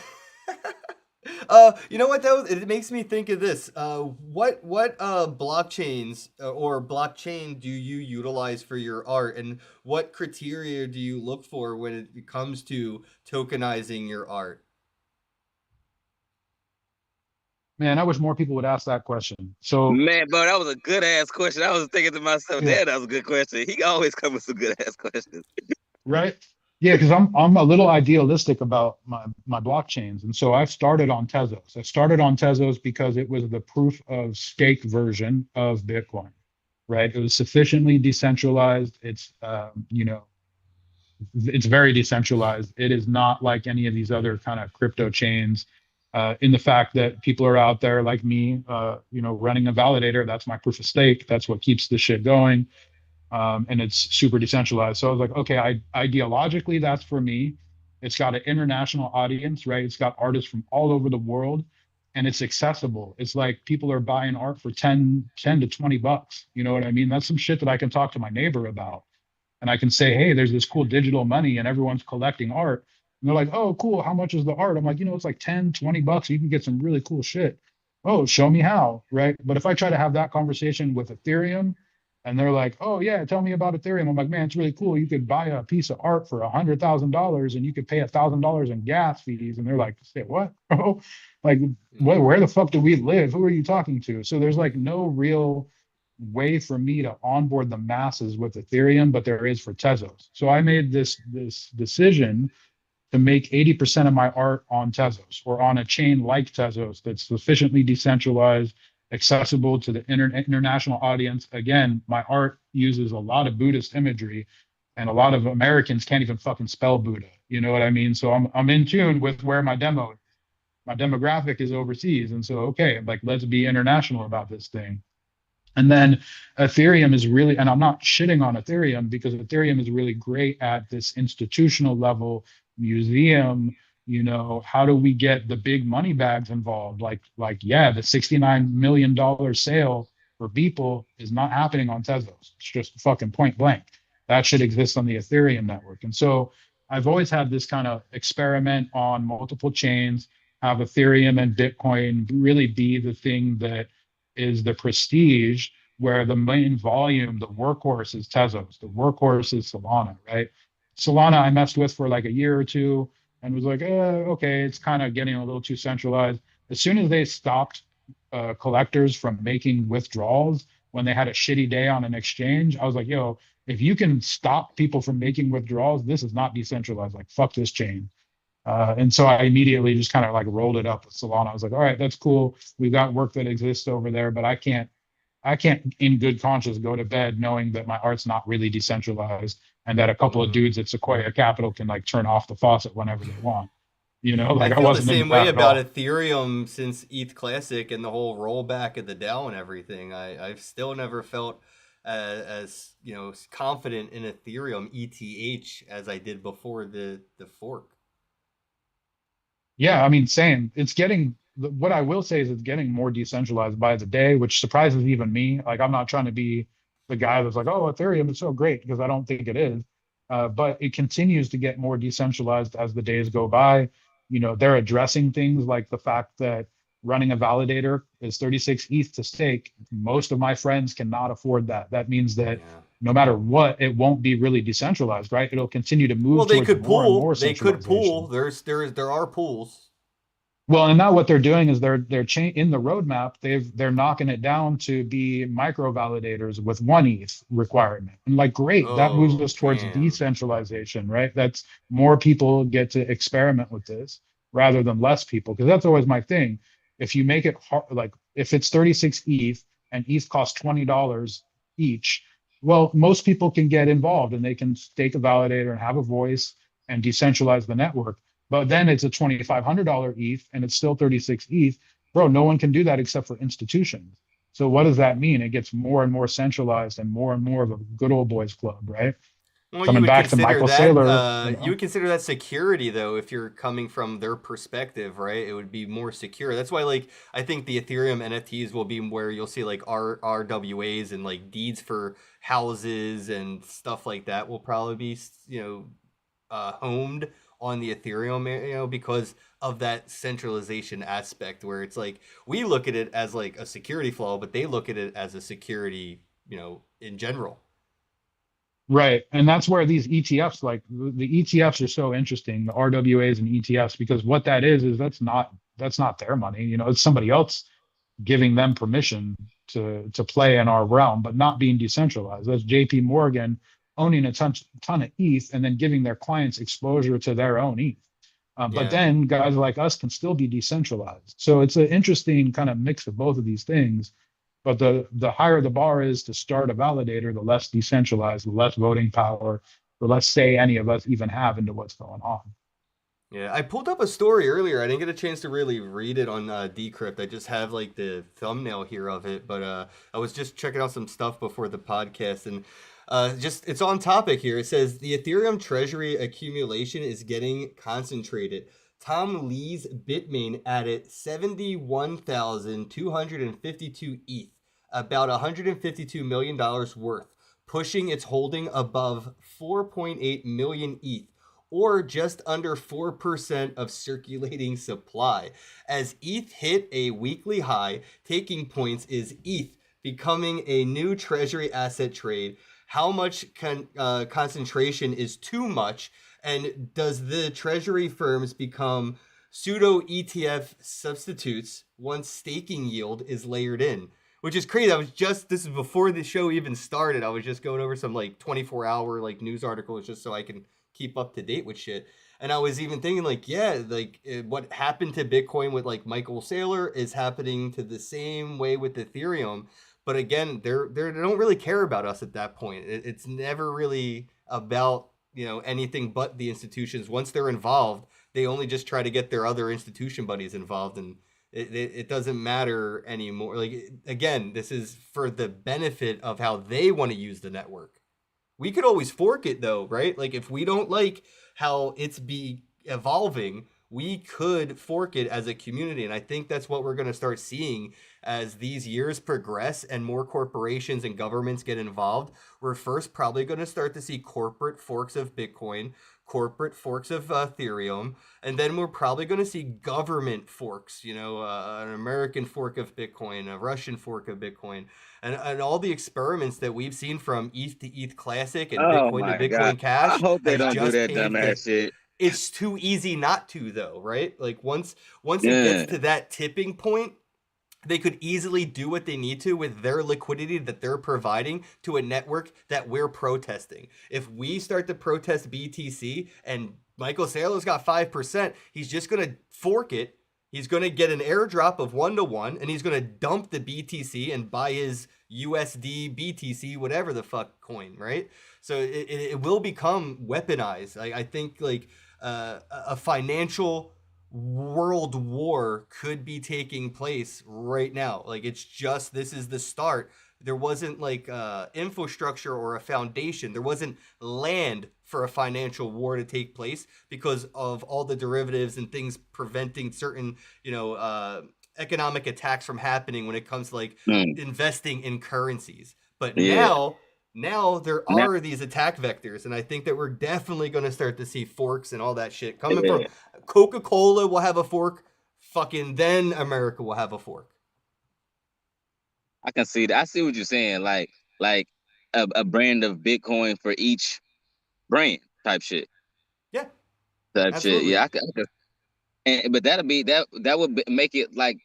You know what though? It makes me think of this. What blockchains or blockchain do you utilize for your art, and what criteria do you look for when it comes to tokenizing your art? Man, I wish more people would ask that question. So, Man, bro, that was a good ass question. I was thinking to myself, yeah, damn, that was a good question. He always come with some good ass questions. right. Yeah, because I'm a little idealistic about my blockchains. And so I've started on Tezos. I started on Tezos because it was the proof of stake version of Bitcoin, right? It was sufficiently decentralized. It's very decentralized. It is not like any of these other kind of crypto chains. In the fact that people are out there like me, running a validator. That's my proof of stake. That's what keeps the shit going, and it's super decentralized. So I was like, okay, ideologically, that's for me. It's got an international audience, right? It's got artists from all over the world, and it's accessible. It's like people are buying art for 10 to 20 bucks. You know what I mean? That's some shit that I can talk to my neighbor about, and I can say, hey, there's this cool digital money and everyone's collecting art. And they're like, oh, cool. How much is the art? I'm like, it's like 10, 20 bucks. You can get some really cool shit. Oh, show me how. Right. But if I try to have that conversation with Ethereum and they're like, oh, yeah, tell me about Ethereum. I'm like, man, it's really cool. You could buy a piece of art for $100,000 and you could pay $1,000 in gas fees. And they're like, say what, bro? Like, where the fuck do we live? Who are you talking to? So there's like no real way for me to onboard the masses with Ethereum, but there is for Tezos. So I made this decision to make 80% of my art on Tezos or on a chain like Tezos that's sufficiently decentralized, accessible to the international audience. Again, my art uses a lot of Buddhist imagery, and a lot of Americans can't even fucking spell Buddha. You know what I mean? So I'm in tune with where my demographic is overseas. And so, okay, like, let's be international about this thing. And then Ethereum is really, and I'm not shitting on Ethereum because Ethereum is really great at this institutional level museum. How do we get the big money bags involved? Yeah, the $69 million sale for Beeple is not happening on Tezos. It's just fucking point blank. That should exist on the Ethereum network. And so I've always had this kind of experiment on multiple chains, have Ethereum and Bitcoin really be the thing that is the prestige, where the main volume, the workhorse is Tezos, the workhorse is Solana, right? Solana I messed with for like a year or two and was like, okay, it's kind of getting a little too centralized. As soon as they stopped collectors from making withdrawals when they had a shitty day on an exchange, I was like, yo, if you can stop people from making withdrawals, this is not decentralized. Like, fuck this chain. And so I immediately just kind of like rolled it up with Solana. I was like, all right, that's cool. We've got work that exists over there, but I can't in good conscience go to bed knowing that my art's not really decentralized and that a couple of dudes at Sequoia Capital can like turn off the faucet whenever they want. I Like, I feel the wasn't into same way that at about all. Ethereum since ETH Classic and the whole rollback of the DAO and everything. I've still never felt as confident in Ethereum ETH as I did before the fork. Yeah, I mean, same. What I will say is it's getting more decentralized by the day, which surprises even me. Like, I'm not trying to be the guy that's like, oh, Ethereum is so great, because I don't think it is. But it continues to get more decentralized as the days go by. They're addressing things like the fact that running a validator is 36 ETH to stake. Most of my friends cannot afford that. That means that Yeah. no matter what, it won't be really decentralized, right? It'll continue to Well, move they towards could more and pool. more They could pool. centralization. There are pools. Well, and now what they're doing is in the roadmap, they're knocking it down to be micro validators with 1 ETH requirement. And like, great, that moves Oh us towards man. decentralization, right? That's more people get to experiment with this rather than less people. Because that's always my thing. If you make it hard, like if it's 36 ETH and ETH costs $20 each, well, most people can get involved and they can stake a validator and have a voice and decentralize the network. But then it's a $2,500 ETH and it's still 36 ETH. Bro, no one can do that except for institutions. So what does that mean? It gets more and more centralized and more of a good old boys club, right? Well, Coming back to Michael Saylor, you would consider that security though if you're coming from their perspective, right? It would be more secure. That's why like I think the Ethereum NFTs will be where you'll see like RWAs and like deeds for houses and stuff like that will probably be, homed on the Ethereum, because of that centralization aspect where it's like we look at it as like a security flaw, but they look at it as a security, in general. right? And that's where these ETFs, like the ETFs are so interesting, the RWAs and ETFs, because what that is that's not that's not their money. You know, it's somebody else giving them permission to play in our realm, but not being decentralized. That's JP Morgan owning a ton of ETH and then giving their clients exposure to their own ETH. But Yeah. then guys like us can still be decentralized. So it's an interesting kind of mix of both of these things. But the higher the bar is to start a validator, the less decentralized, the less voting power, the less say any of us even have into what's going on. Yeah, I pulled up a story earlier. I didn't get a chance to really read it on Decrypt. I just have like the thumbnail here of it, but I was just checking out some stuff before the podcast, and just it's on topic here. It says the Ethereum treasury accumulation is getting concentrated. Tom Lee's Bitmain added 71,252 ETH, about $152 million worth, pushing its holding above 4.8 million ETH, or just under 4% of circulating supply. As ETH hit a weekly high, taking points is ETH becoming a new treasury asset trade. How much concentration is too much? And does the treasury firms become pseudo ETF substitutes once staking yield is layered in? Which is crazy. This is before the show even started. I was just going over some like 24-hour like news articles just so I can keep up to date with shit. And I was even thinking like, yeah, like what happened to Bitcoin with like Michael Saylor is happening to the same way with Ethereum. But again, they don't really care about us at that point. It's never really about, you know, anything but the institutions. Once they're involved, they only just try to get their other institution buddies involved, and it doesn't matter anymore. Like, again, this is for the benefit of how they want to use the network. We could always fork it though, right? Like if we don't like how it's evolving, we could fork it as a community. And I think that's what we're going to start seeing as these years progress and more corporations and governments get involved. We're first probably going to start to see corporate forks of Bitcoin, corporate forks of Ethereum, and then we're probably going to see government forks, you know, an American fork of Bitcoin, a Russian fork of Bitcoin, and all the experiments that we've seen from ETH to ETH Classic and Oh Bitcoin to my God. Bitcoin I Cash hope they has don't do just that paved dumbass shit. it's too easy not to though, right? Like once it Yeah. gets to that tipping point, they could easily do what they need to with their liquidity that they're providing to a network that we're protesting. If we start to protest BTC and Michael Saylor's got 5%, he's just going to fork it. He's going to get an airdrop of 1-to-1, and he's going to dump the BTC and buy his USD, BTC, whatever the fuck coin, right? So it will become weaponized. I think like a financial world war could be taking place right now. Like it's just, this is the start. There wasn't like infrastructure or a foundation. There wasn't land for a financial war to take place because of all the derivatives and things preventing certain, you know, economic attacks from happening when it comes to like investing in currencies. But Yeah. now there are these attack vectors, and I think that we're definitely going to start to see forks and all that shit coming from Coca-Cola will have a fork, fucking then America will have a fork. I can see that. I see what you're saying. Like a brand of Bitcoin for each brand type shit. Yeah, Type absolutely. shit. Yeah, but that would make it like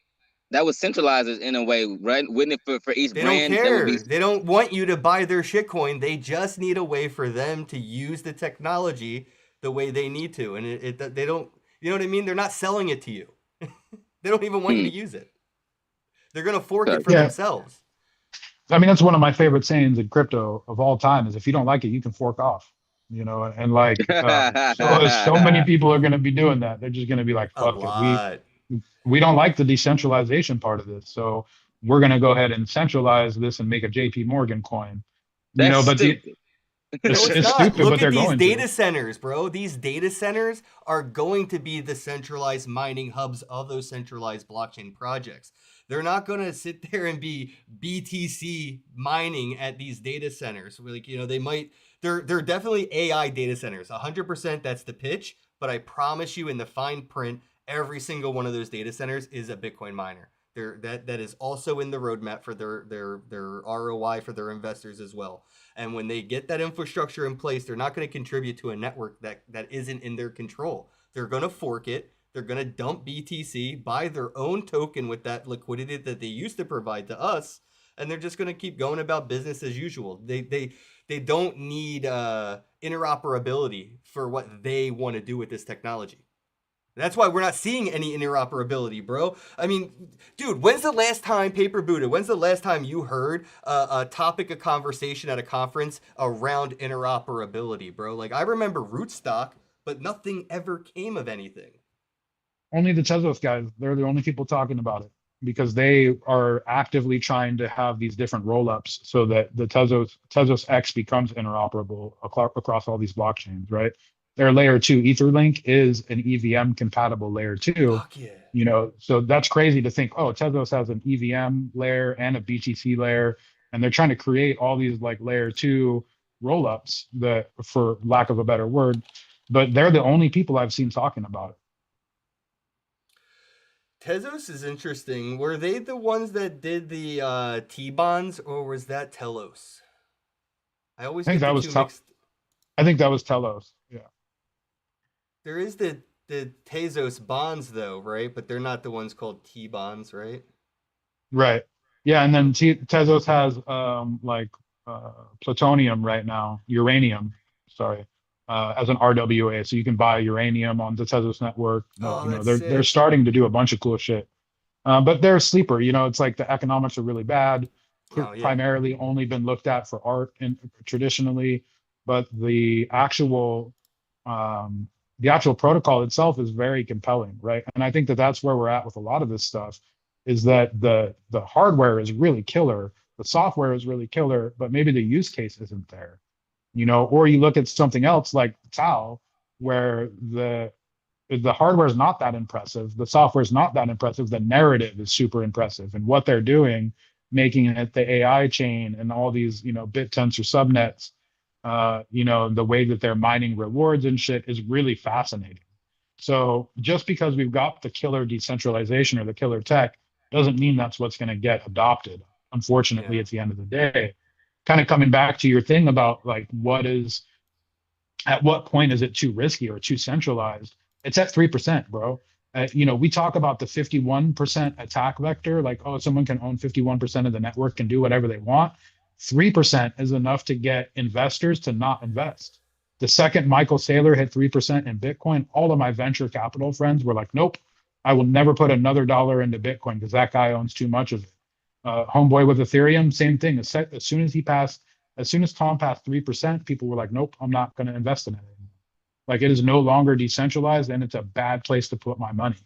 that would centralize it in a way, right? Wouldn't it for each They brand? don't That would be care. They don't want you to buy their shitcoin. They just need a way for them to use the technology the way they need to, and they don't. You know what I mean? They're not selling it to you. They don't even want you to use it. They're gonna fork it for Yeah. themselves. I mean, that's one of my favorite sayings in crypto of all time is if you don't like it, you can fork off, you know, and like, so many people are going to be doing that. They're just going to be like, A fuck it. lot. We don't like the decentralization part of this. So we're going to go ahead and centralize this and make a JP Morgan coin, you know, That's but stupid. No, it's it's not. stupid, Look but at they're these going data to. centers, bro. These data centers are going to be the centralized mining hubs of those centralized blockchain projects. They're not going to sit there and be BTC mining at these data centers. Like, you know, they're definitely AI data centers. 100% that's the pitch, but I promise you in the fine print, every single one of those data centers is a Bitcoin miner. That is also in the roadmap for their ROI for their investors as well. And when they get that infrastructure in place, they're not going to contribute to a network that isn't in their control. They're going to fork it. They're going to dump BTC, buy their own token with that liquidity that they used to provide to us, and they're just going to keep going about business as usual. They don't need interoperability for what they want to do with this technology. That's why we're not seeing any interoperability, bro. I mean, dude, when's the last time, Paper Buddha, when's the last time you heard a topic of conversation at a conference around interoperability, bro? Like, I remember Rootstock, but nothing ever came of anything. Only the Tezos guys, they're the only people talking about it because they are actively trying to have these different roll-ups so that the Tezos X becomes interoperable across all these blockchains, right? Their layer 2 Etherlink is an EVM compatible layer 2. Fuck yeah. You know, so that's crazy to think, oh, Tezos has an EVM layer and a BTC layer, and they're trying to create all these like layer 2 roll-ups that, for lack of a better word, but they're the only people I've seen talking about it. Tezos is interesting. Were they the ones that did the T-bonds, or was that Telos? I always think get that the was two mixed. I think that was Telos. Yeah. There is the Tezos bonds though, right? But they're not the ones called T-bonds, right? Right. Yeah, and then Tezos has plutonium right now, uranium, sorry, as an RWA. So you can buy uranium on the Tezos network. Oh, You know, that's they're sick. starting to do a bunch of cool shit. But they're a sleeper. You know, it's like the economics are really bad. Oh, yeah. Primarily only been looked at for art and traditionally, but the actual protocol itself is very compelling, right? And I think that that's where we're at with a lot of this stuff, is that the hardware is really killer, the software is really killer, but maybe the use case isn't there, you know. Or you look at something else like Tau, where the hardware is not that impressive, the software is not that impressive, the narrative is super impressive, and what they're doing, making it the AI chain and all these, you know, bit tensor subnets, you know, the way that they're mining rewards and shit is really fascinating. So just because we've got the killer decentralization or the killer tech doesn't mean that's what's going to get adopted, unfortunately, Yeah. at the end of the day. Kind of coming back to your thing about like at what point is it too risky or too centralized? It's at 3%, bro. You know, we talk about the 51% attack vector, like, oh, someone can own 51% of the network, can do whatever they want. 3% is enough to get investors to not invest. The second Michael Saylor hit 3% in Bitcoin, all of my venture capital friends were like, nope, I will never put another dollar into Bitcoin because that guy owns too much of it. Homeboy with Ethereum, same thing. As soon as Tom passed 3%, people were like, nope, I'm not going to invest in it anymore. Like, it is no longer decentralized, and it's a bad place to put my money.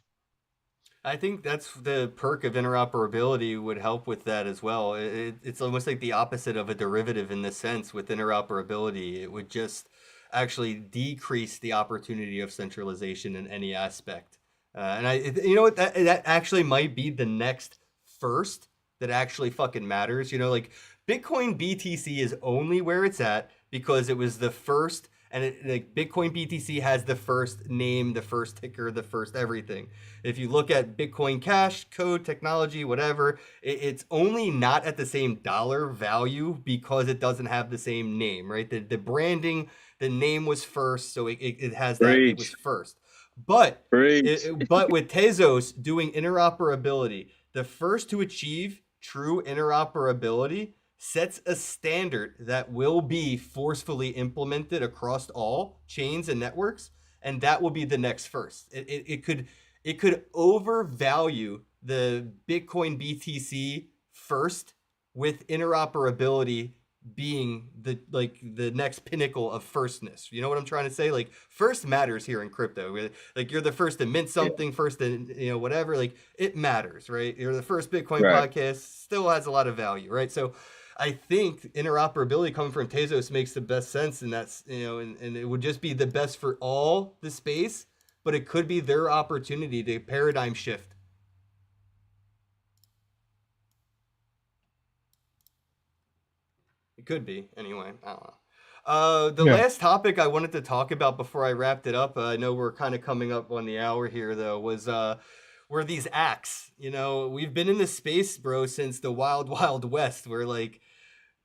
I think that's the perk of interoperability would help with that as well. It's almost like the opposite of a derivative in this sense. With interoperability, it would just actually decrease the opportunity of centralization in any aspect. You know what, that actually might be the next first that actually fucking matters. You know, like Bitcoin BTC is only where it's at because it was the first. And like Bitcoin BTC has the first name, the first ticker, the first everything. If you look at Bitcoin Cash, code, technology, whatever, it's only not at the same dollar value because it doesn't have the same name, right? The branding, the name was first, so it has that, it was first. But but with Tezos doing interoperability, the first to achieve true interoperability sets a standard that will be forcefully implemented across all chains and networks, and that will be the next first. It could overvalue the Bitcoin BTC first, with interoperability being the next pinnacle of firstness. You know what I'm trying to say? Like, first matters here in crypto. Like, you're the first to mint something, first to, you know, whatever, like, it matters, right? You're the first Bitcoin podcast, still has a lot of value, right? So I think interoperability coming from Tezos makes the best sense, and that's, you know, and it would just be the best for all the space, but it could be their opportunity to paradigm shift. It could be, anyway. I don't know. The last topic I wanted to talk about before I wrapped it up, I know we're kind of coming up on the hour here, though, were these acts. You know, we've been in this space, bro, since the wild, wild west, where, like,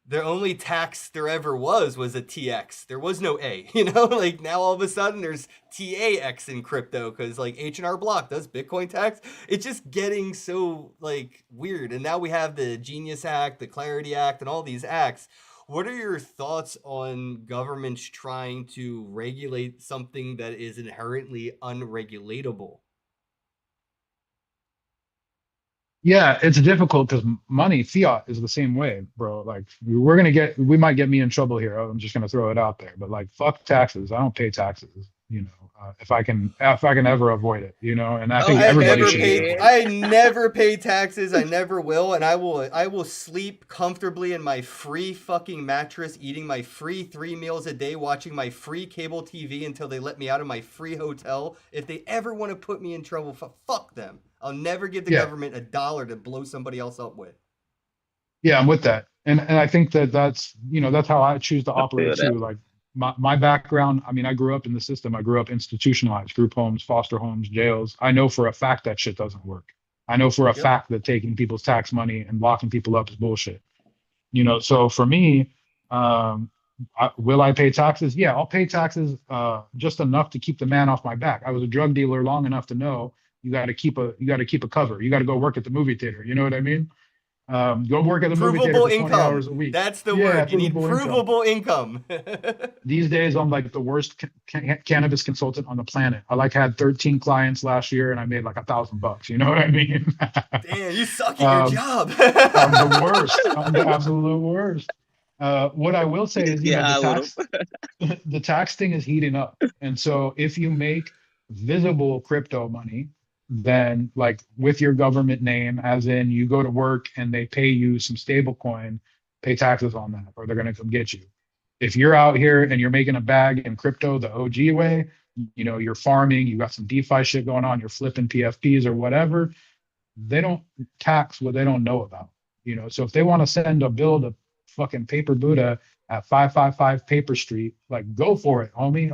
the only tax there ever was a TX. There was no A, you know? Like now all of a sudden there's TAX in crypto because like H&R Block does Bitcoin tax. It's just getting so like weird. And now we have the Genius Act, the Clarity Act, and all these acts. What are your thoughts on governments trying to regulate something that is inherently unregulatable? Yeah, it's difficult because money, fiat is the same way, bro. Like we might get me in trouble here. I'm just gonna throw it out there, but like, fuck taxes. I don't pay taxes, if I can ever avoid it, and I think everybody should be avoiding. I never pay taxes. I never will, and I will sleep comfortably in my free fucking mattress, eating my free 3 meals a day, watching my free cable TV until they let me out of my free hotel. If they ever want to put me in trouble, fuck them. I'll never give the Yeah, government $1 to blow somebody else up with. yeah, I'm with that, and I think that's how I choose to I feel operate that. too. Like my background, I mean, I grew up in the system. I grew up institutionalized, group homes, foster homes, jails. I know for a fact that shit doesn't work. I know for a Yep. fact that taking people's tax money and locking people up is bullshit. So for me, will I pay taxes? Yeah, I'll pay taxes just enough to keep the man off my back. I was a drug dealer long enough to know you got to keep a cover. You got to go work at the movie theater. You know what I mean? Go work at the movie theater Provable for 20 hours income. a week. That's the Yeah, word. You need provable income. provable income. These days, I'm like the worst cannabis consultant on the planet. I like had 13 clients last year, and I made like $1,000. You know what I mean? Damn, you suck at your um, job. I'm the worst. I'm the absolute worst. What I will say is, Yeah, the I would have. the tax thing is heating up. And so if you make visible crypto money, then like with your government name, as in you go to work and they pay you some stable coin, pay taxes on that, or they're going to come get you. If you're out here and you're making a bag in crypto the OG way, you're farming, you got some DeFi shit going on, you're flipping PFPs or whatever, they don't tax what they don't know about. So if they want to send a bill to fucking Paper Buddha at 555 Paper Street, like go for it, homie.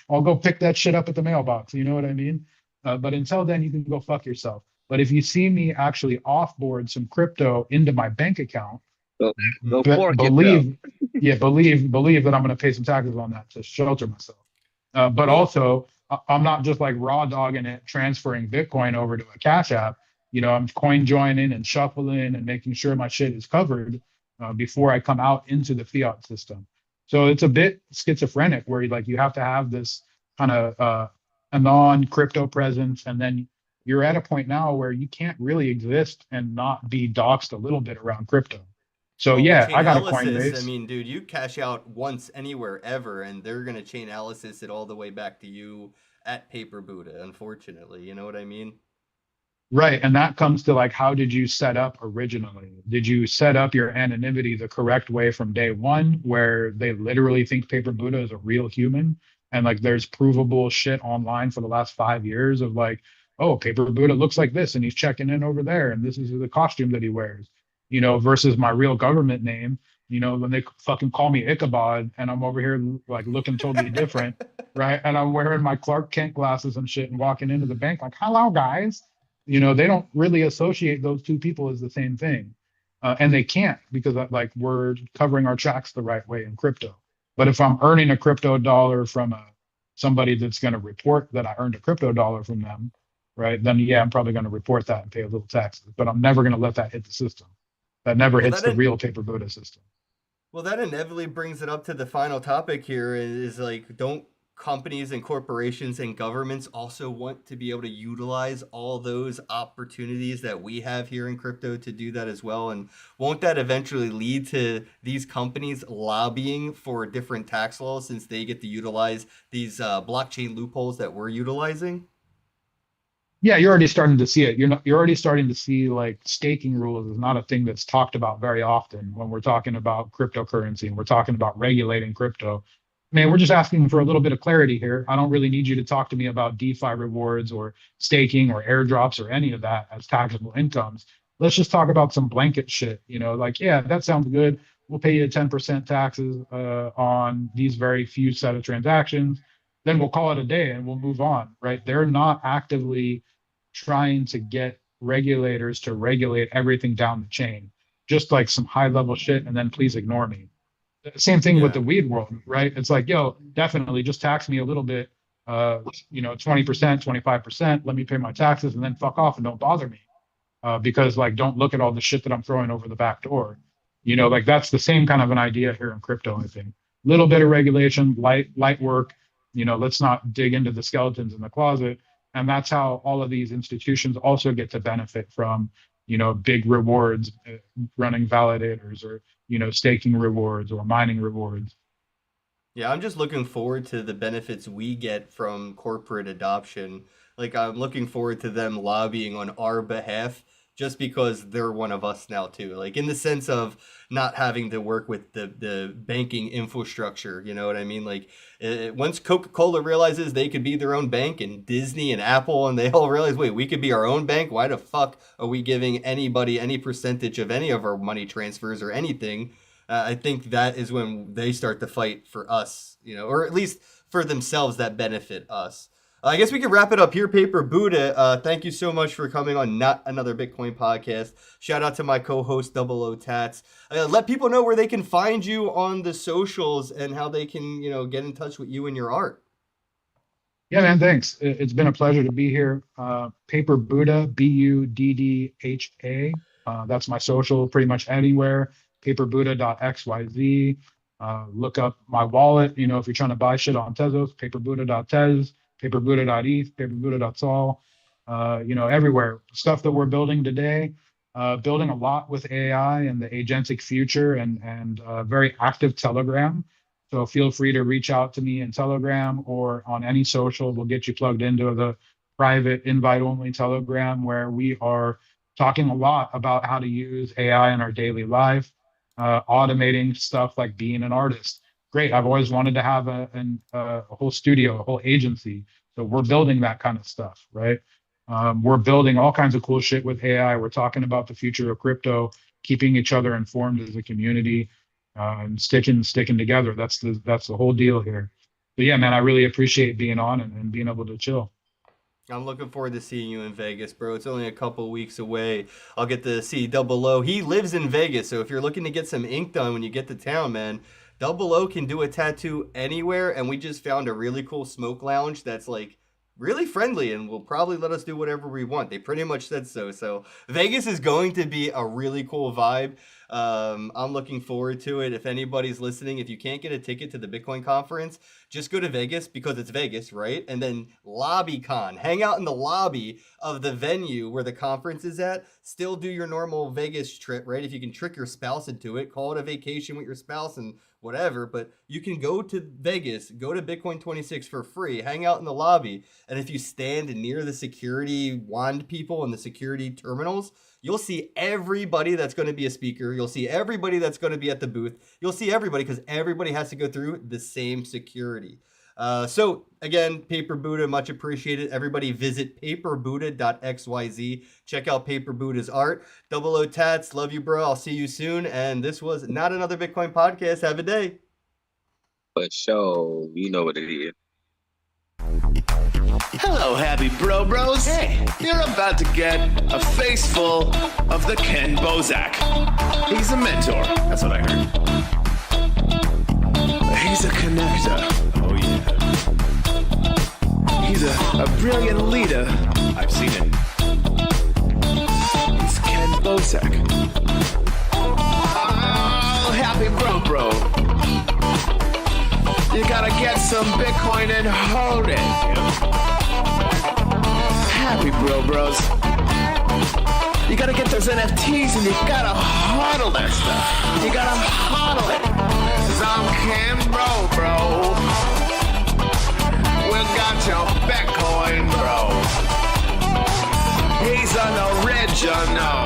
I'll go pick that shit up at the mailbox. You know what I mean? But until then, you can go fuck yourself. But if you see me actually offboard some crypto into my bank account, Go, go fork yourself. believe, yeah, believe that I'm going to pay some taxes on that to shelter myself. But Well, also, I'm not just like raw dogging it, transferring Bitcoin over to a Cash App. I'm coin joining and shuffling and making sure my shit is covered before I come out into the fiat system. So it's a bit schizophrenic where you have to have this kind of a non-crypto presence, and then you're at a point now where you can't really exist and not be doxed a little bit around crypto. So well, with yeah, I got a Chainalysis, I Coinbase. mean, dude, you cash out once anywhere ever, and they're gonna Chainalysis it all the way back to you at Paper Buddha. Unfortunately, you know what I mean? Right. And that comes to like, how did you set up originally? Did you set up your anonymity the correct way from day one, where they literally think Paper Buddha is a real human? And like, there's provable shit online for the last 5 years of like, oh, Paper Buddha looks like this and he's checking in over there. And this is the costume that he wears, versus my real government name, when they fucking call me Ichabod and I'm over here like looking totally different. Right. And I'm wearing my Clark Kent glasses and shit and walking into the bank like, hello, guys. They don't really associate those two people as the same thing. And they can't, because like we're covering our tracks the right way in crypto. But if I'm earning a crypto dollar from somebody that's going to report that I earned a crypto dollar from them, right? Then yeah, I'm probably going to report that and pay a little taxes. But I'm never going to let that hit the system. That never Well, hits the real Paper Buddha system. well, that inevitably brings it up to the final topic here is like, don't companies and corporations and governments also want to be able to utilize all those opportunities that we have here in crypto to do that as well? And won't that eventually lead to these companies lobbying for different tax laws since they get to utilize these blockchain loopholes that we're utilizing? Yeah, you're already starting to see it. You're already starting to see like staking rules is not a thing that's talked about very often when we're talking about cryptocurrency and we're talking about regulating crypto. Man, we're just asking for a little bit of clarity here. I don't really need you to talk to me about DeFi rewards or staking or airdrops or any of that as taxable incomes. Let's just talk about some blanket shit. Like, yeah, that sounds good. We'll pay you 10% taxes on these very few set of transactions. Then we'll call it a day and we'll move on, right? They're not actively trying to get regulators to regulate everything down the chain. just like some high level shit, and then please ignore me. Same thing with the weed world, right? It's like, yo, definitely just tax me a little bit, 20%, 25%, let me pay my taxes and then fuck off and don't bother me. Because like, don't look at all the shit that I'm throwing over the back door. Like that's the same kind of an idea here in crypto, I think. Little bit of regulation, light work, let's not dig into the skeletons in the closet. And that's how all of these institutions also get to benefit from, big rewards, running validators or, staking rewards or mining rewards. Yeah, I'm just looking forward to the benefits we get from corporate adoption. Like, I'm looking forward to them lobbying on our behalf just because they're one of us now, too. Like, in the sense of not having to work with the banking infrastructure, you know what I mean? Like, once Coca-Cola realizes they could be their own bank, and Disney and Apple, and they all realize, wait, we could be our own bank? Why the fuck are we giving anybody any percentage of any of our money transfers or anything? I think that is when they start to fight for us, or at least for themselves that benefit us. I guess we can wrap it up here, Paper Buddha. Thank you so much for coming on Not Another Bitcoin Podcast. Shout out to my co-host, Double O Tats. Let people know where they can find you on the socials and how they can, get in touch with you and your art. Yeah, man, thanks. It's been a pleasure to be here. Paper Buddha, Buddha. That's my social pretty much anywhere. paperbuddha.xyz. Look up my wallet, if you're trying to buy shit on Tezos, paperbuddha.tez, paperbuddha.eth, paperbuddha.sol, everywhere. Stuff that we're building today, building a lot with AI and the agentic future and very active Telegram. So feel free to reach out to me in Telegram or on any social. We'll get you plugged into the private invite-only Telegram where we are talking a lot about how to use AI in our daily life, automating stuff like being an artist. Great. I've always wanted to have a whole studio, a whole agency. So we're building that kind of stuff, right? We're building all kinds of cool shit with AI. We're talking about the future of crypto, keeping each other informed as a community, and sticking together. That's the whole deal here. But yeah, man, I really appreciate being on and being able to chill. I'm looking forward to seeing you in Vegas, bro. It's only a couple weeks away. I'll get to see Double O. He lives in Vegas, so if you're looking to get some ink done when you get to town, man, Double O can do a tattoo anywhere, and we just found a really cool smoke lounge that's like really friendly and will probably let us do whatever we want. They pretty much said so. So Vegas is going to be a really cool vibe. I'm looking forward to it. If anybody's listening, if you can't get a ticket to the Bitcoin conference, just go to Vegas because it's Vegas, right? And then LobbyCon, hang out in the lobby of the venue where the conference is at. Still do your normal Vegas trip, right? If you can trick your spouse into it, call it a vacation with your spouse and whatever, but you can go to Vegas, go to Bitcoin 26 for free, hang out in the lobby, and if you stand near the security wand people and the security terminals, you'll see everybody that's going to be a speaker. You'll see everybody that's going to be at the booth. You'll see everybody because everybody has to go through the same security. So again, Paper Buddha, much appreciated. Everybody visit paperbuddha.xyz. Check out Paper Buddha's art. Double O Tats, love you, bro. I'll see you soon. And this was Not Another Bitcoin Podcast. Have a day. For sure, you know what it is. Hello, happy bros. Hey, you're about to get a face full of the Ken Bozak. He's a mentor. That's what I heard. He's a connector. Oh, yeah. He's a brilliant leader. I've seen it. He's Ken Bozak. Oh, happy bro. You gotta get some Bitcoin and hold it. Happy bros. You gotta get those NFTs and you gotta hodl that stuff. You gotta hodl it. 'Cause I'm Ken bro. We got your Bitcoin, bro. He's an original.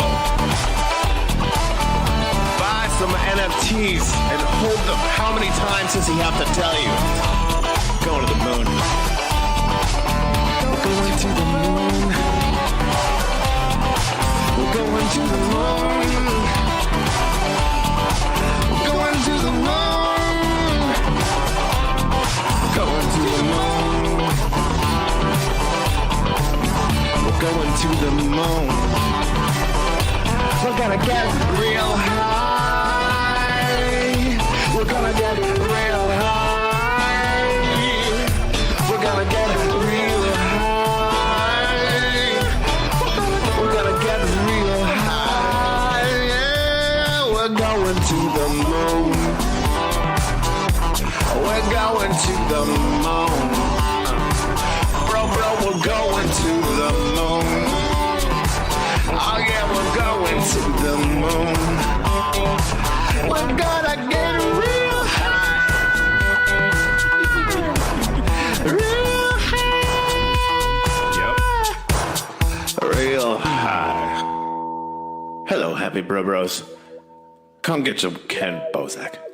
Buy some NFTs and hold them. How many times does he have to tell you? Going to the moon. We're going to the moon. We're going to the moon. We're going to the moon. Going to the moon. We're going to the moon. We're gonna get real high. going to the moon. We're going to the moon. Bro, we're going to the moon. Oh yeah, we're going to the moon. We're gonna get real high. Real high. Yep. Real high. Hello, happy bros. Come get your Ken Bozak.